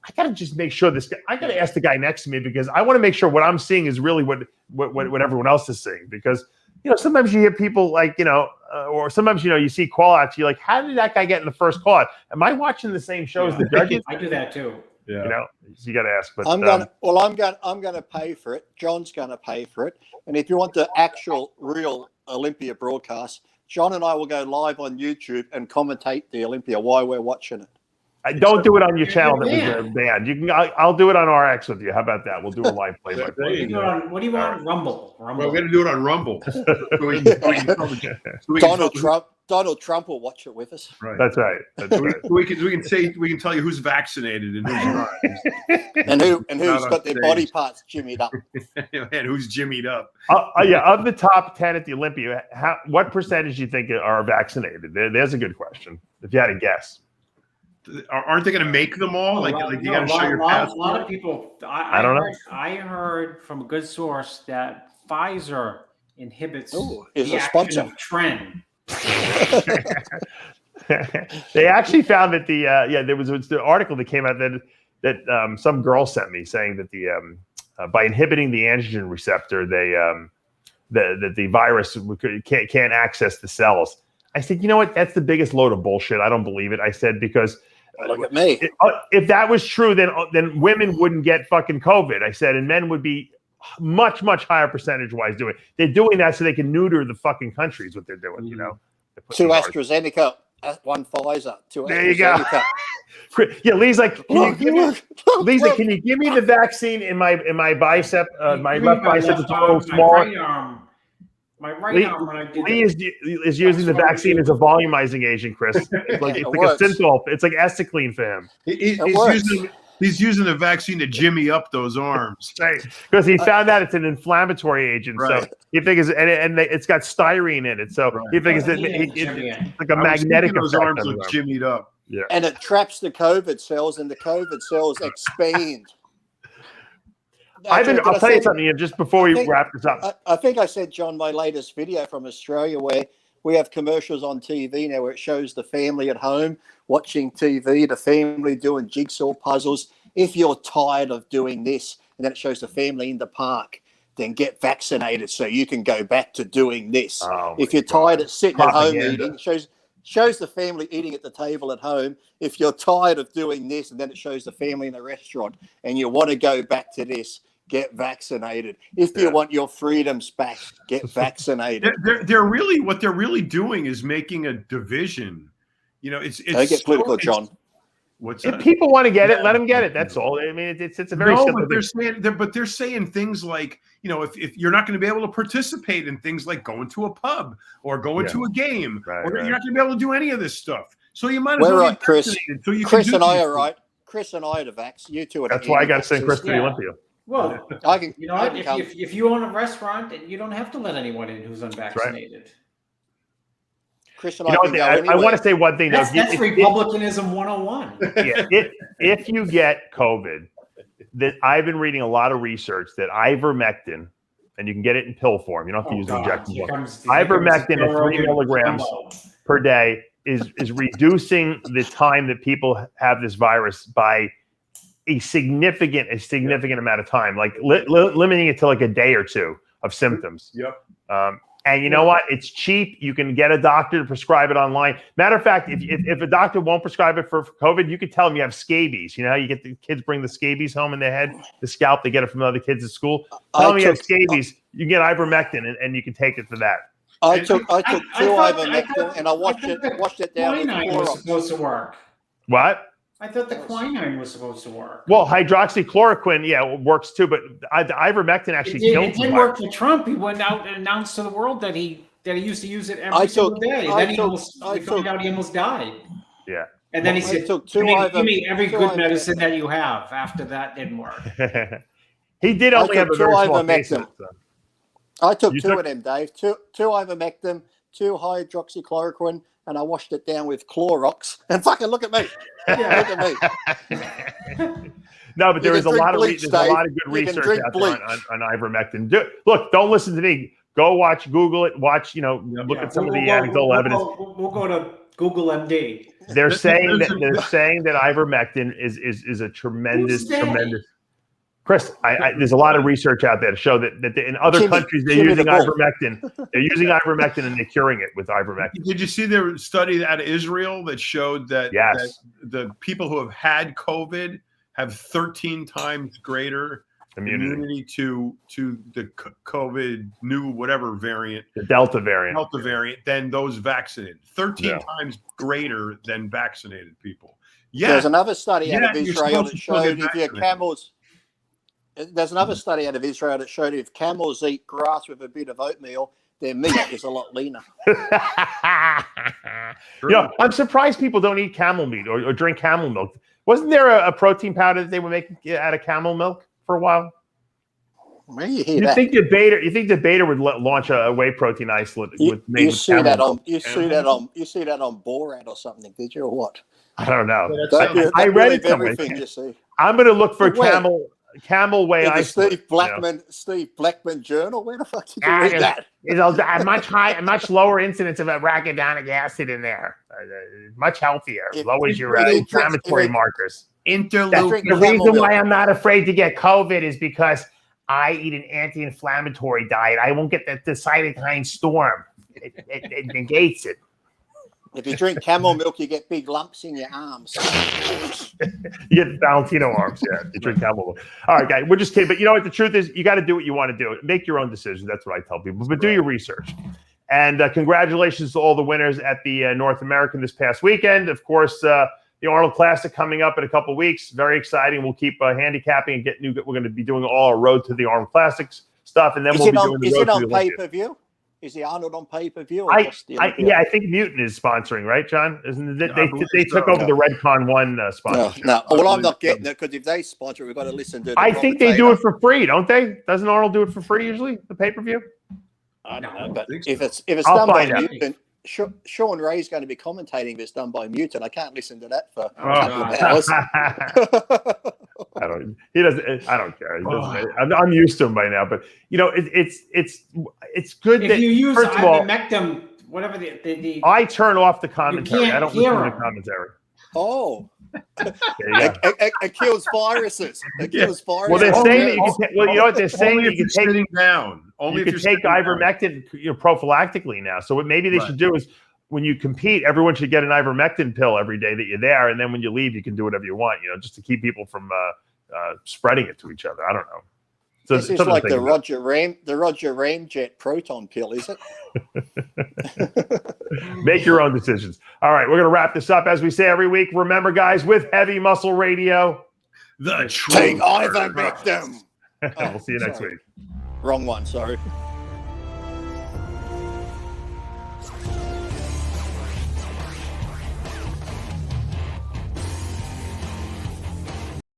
Speaker 1: I got to just make sure this guy. I got to ask the guy next to me because I want to make sure what I'm seeing is really what everyone else is seeing. Because sometimes you hear people like or sometimes you see call outs. You're like, how did that guy get in the first call out? Am I watching the same show as the judges?
Speaker 2: I do that too.
Speaker 1: Yeah. So you got to ask. But
Speaker 4: I'm gonna pay for it. John's gonna pay for it. And if you want the actual real Olympia broadcast, John and I will go live on YouTube and commentate the Olympia while we're watching it.
Speaker 1: Don't do it on your channel that was banned. You can. I'll do it on RX with you. How about that? We'll do a live play-by-play.
Speaker 2: What do you want? Rumble.
Speaker 3: Well, we're gonna do it on Rumble.
Speaker 4: Donald Trump will watch it with us.
Speaker 1: Right. That's right.
Speaker 3: We can tell you who's vaccinated and who's not,
Speaker 4: and who's got their body parts jimmied up,
Speaker 3: and who's jimmied up.
Speaker 1: Of the top 10 at the Olympia, what percentage do you think are vaccinated? There's a good question. If you had to guess.
Speaker 3: Aren't they going to make them all? Like you got to show your passport?
Speaker 2: A lot of people.
Speaker 1: I don't know.
Speaker 2: I heard from a good source that Pfizer inhibits
Speaker 4: is
Speaker 2: the
Speaker 4: a sponsor
Speaker 2: of trend.
Speaker 1: They actually found that there was the article that came out that some girl sent me saying that by inhibiting the antigen receptor, that the virus can't access the cells. I said, you know what? That's the biggest load of bullshit. I don't believe it. I said because.
Speaker 4: Look at me.
Speaker 1: If that was true, then women wouldn't get fucking COVID. I said, and men would be much, much higher percentage-wise doing it. They're doing that so they can neuter the fucking countries. What they're doing,
Speaker 4: 2 AstraZeneca, 1 Pfizer, 2
Speaker 1: there
Speaker 4: AstraZeneca.
Speaker 1: You go. Yeah, Lee's like, can you give me the vaccine in my bicep? My left bicep is a little smaller.
Speaker 2: My right arm when I did
Speaker 1: Lee is using the vaccine as a volumizing agent, Chris. It's like a synthol. It's like Esticline for him.
Speaker 3: He's using the vaccine to jimmy up those arms.
Speaker 1: Right. Because he found out it's an inflammatory agent.
Speaker 3: Right.
Speaker 1: So he figures, and it's got styrene in it. So he figures it's like a magnetic effect.
Speaker 3: Those arms look jimmied up.
Speaker 1: Yeah.
Speaker 4: And it traps the COVID cells, and the COVID cells expand.
Speaker 1: I'll tell you something just before we wrap this up.
Speaker 4: I think I said, John, my latest video from Australia where we have commercials on TV now where it shows the family at home watching TV, the family doing jigsaw puzzles. If you're tired of doing this, and then it shows the family in the park, then get vaccinated so you can go back to doing this. If you're tired of sitting at home eating, shows the family eating at the table at home. If you're tired of doing this, and then it shows the family in a restaurant, and you want to go back to this, get vaccinated. If you want your freedoms back, get vaccinated.
Speaker 3: They're really doing is making a division. It's
Speaker 4: don't get political, John.
Speaker 1: If people want to get it, let them get it. That's all. I mean, it's a very simple
Speaker 3: thing. They're saying things like, if you're not going to be able to participate in things like going to a pub or going to a game, or you're not going to be able to do any of this stuff. So you might as
Speaker 4: We're
Speaker 3: well
Speaker 4: right,
Speaker 3: get
Speaker 4: Chris.
Speaker 3: vaccinated so you
Speaker 4: Chris
Speaker 3: can
Speaker 4: and
Speaker 3: do
Speaker 4: I
Speaker 3: these
Speaker 4: are right. Chris and I are the vax. You two are.
Speaker 1: That's why I got to send Chris to the
Speaker 2: Yeah.
Speaker 1: Olympia.
Speaker 2: Well,
Speaker 4: I can.
Speaker 2: you know,
Speaker 4: I can come.
Speaker 2: if you own a restaurant, you don't have to let anyone in who's unvaccinated.
Speaker 4: Chris and
Speaker 1: You
Speaker 4: I
Speaker 1: know
Speaker 4: can
Speaker 1: what?
Speaker 4: go
Speaker 1: I
Speaker 4: anywhere.
Speaker 1: want to say one thing.
Speaker 2: That's
Speaker 1: If-
Speaker 2: Republicanism 101.
Speaker 1: if you get COVID, that I've been reading a lot of research that ivermectin, and you can get it in pill form. You don't have to use the injectable. Ivermectin at 3 milligrams per day is reducing the time that people have this virus by a significant amount of time, like limiting it to like a day or two of symptoms.
Speaker 3: Yep.
Speaker 1: And you know what? It's cheap. You can get a doctor to prescribe it online. Matter of fact, if a doctor won't prescribe it for COVID, you could tell them you have scabies. You know how you get the kids bring the scabies home in their head, the scalp, they get it from other kids at school. Tell them you have scabies. You can get ivermectin and you can take it for that.
Speaker 4: I took two ivermectin and I washed it down with
Speaker 2: quinine was
Speaker 4: Clorox.
Speaker 2: supposed to work.
Speaker 1: What?
Speaker 2: I thought the quinine was supposed to work.
Speaker 1: Well, hydroxychloroquine, yeah, it works too, but the ivermectin actually kills.
Speaker 2: It did work for Trump. He went out and announced to the world that he used to use it every single day. And then he almost died.
Speaker 1: Yeah.
Speaker 2: And then he said, "Give me every good medicine that you have." After that didn't work.
Speaker 1: He did only have a very small case.
Speaker 4: I took two of them, Dave. Two ivermectin, 2 hydroxychloroquine, and I washed it down with Clorox. And fucking look at me. Yeah, look at me.
Speaker 1: No, but there's a lot of good research out there on ivermectin. Don't listen to me. Go Google it. Watch, look at some of the anecdotal evidence.
Speaker 2: We'll go to Google MD.
Speaker 1: They're saying that ivermectin is a tremendous. Chris, there's a lot of research out there to show that in other countries they're using ivermectin. They're using ivermectin and they're curing it with ivermectin.
Speaker 3: Did you see the study out of Israel that showed that, that the people who have had COVID have 13 times greater immunity to the COVID new whatever variant,
Speaker 1: the Delta variant,
Speaker 3: than those vaccinated. 13 times greater than vaccinated people. Yeah,
Speaker 4: there's another study out of Israel that showed if your camels. There's another study out of Israel that showed if camels eat grass with a bit of oatmeal, their meat is a lot leaner.
Speaker 1: I'm surprised people don't eat camel meat or drink camel milk. Wasn't there a protein powder that they were making out of camel milk for a while?
Speaker 4: Where you hear that?
Speaker 1: You think the beta would launch a whey protein isolate
Speaker 4: you see that on Borat or something, did you, or what?
Speaker 1: I don't know.
Speaker 4: I
Speaker 1: read it somewhere.
Speaker 4: You see.
Speaker 1: I'm going to look for camel whey isolate.
Speaker 4: Steve Blackman journal. Where the fuck did you read that?
Speaker 1: It's a much lower incidence of arachidonic acid in there. Much healthier. Lowers your inflammatory markers.
Speaker 3: Interleukin.
Speaker 1: The reason why I'm not afraid to get COVID is because I eat an anti-inflammatory diet. I won't get the cytokine storm. It negates it.
Speaker 4: If you drink camel milk, you get big lumps in your arms.
Speaker 1: You get Valentino arms, yeah. You drink camel milk. All right, guys, we're just kidding. But you know what? The truth is, you got to do what you want to do. Make your own decisions. That's what I tell people. But do your research. And congratulations to all the winners at the North American this past weekend. Of course, the Arnold Classic coming up in a couple of weeks. Very exciting. We'll keep handicapping and we're going to be doing all our road to the Arnold Classics stuff, and then we'll be doing the road to the Olympia.
Speaker 4: Is it on pay-per-view? Is the Arnold on pay-per-view?
Speaker 1: I think Mutant is sponsoring, right, John? Isn't it? They took over the Redcon 1 sponsorship.
Speaker 4: No. Well, I'm not getting it because if they sponsor it, we've got to listen to.
Speaker 1: I think they do it for free, don't they? Doesn't Arnold do it for free usually? The pay-per-view.
Speaker 4: I don't know, but if it's done by Mutant, Sean Ray's going to be commentating if it's done by Mutant. I can't listen to that for a couple of hours.
Speaker 1: I don't care. I'm used to him by now, but it's good
Speaker 2: if
Speaker 1: that
Speaker 2: you use
Speaker 1: first of all,
Speaker 2: ivermectin, whatever the
Speaker 1: I turn off the commentary. I don't listen to the commentary.
Speaker 4: Oh. It kills viruses.
Speaker 1: Well, they're saying that you can. Well, you know what they're saying? You can take
Speaker 3: sitting down.
Speaker 1: You can take ivermectin prophylactically now. So what maybe they should do is, when you compete, everyone should get an ivermectin pill every day that you're there, and then when you leave, you can do whatever you want. Just to keep people from spreading it to each other. I don't know. So
Speaker 4: this is like the Roger Ramjet proton pill, is it?
Speaker 1: Make your own decisions. All right, we're going to wrap this up as we say every week. Remember, guys, with Heavy Muscle Radio,
Speaker 4: take ivermectin.
Speaker 1: We'll see you next week.
Speaker 4: Wrong one, sorry.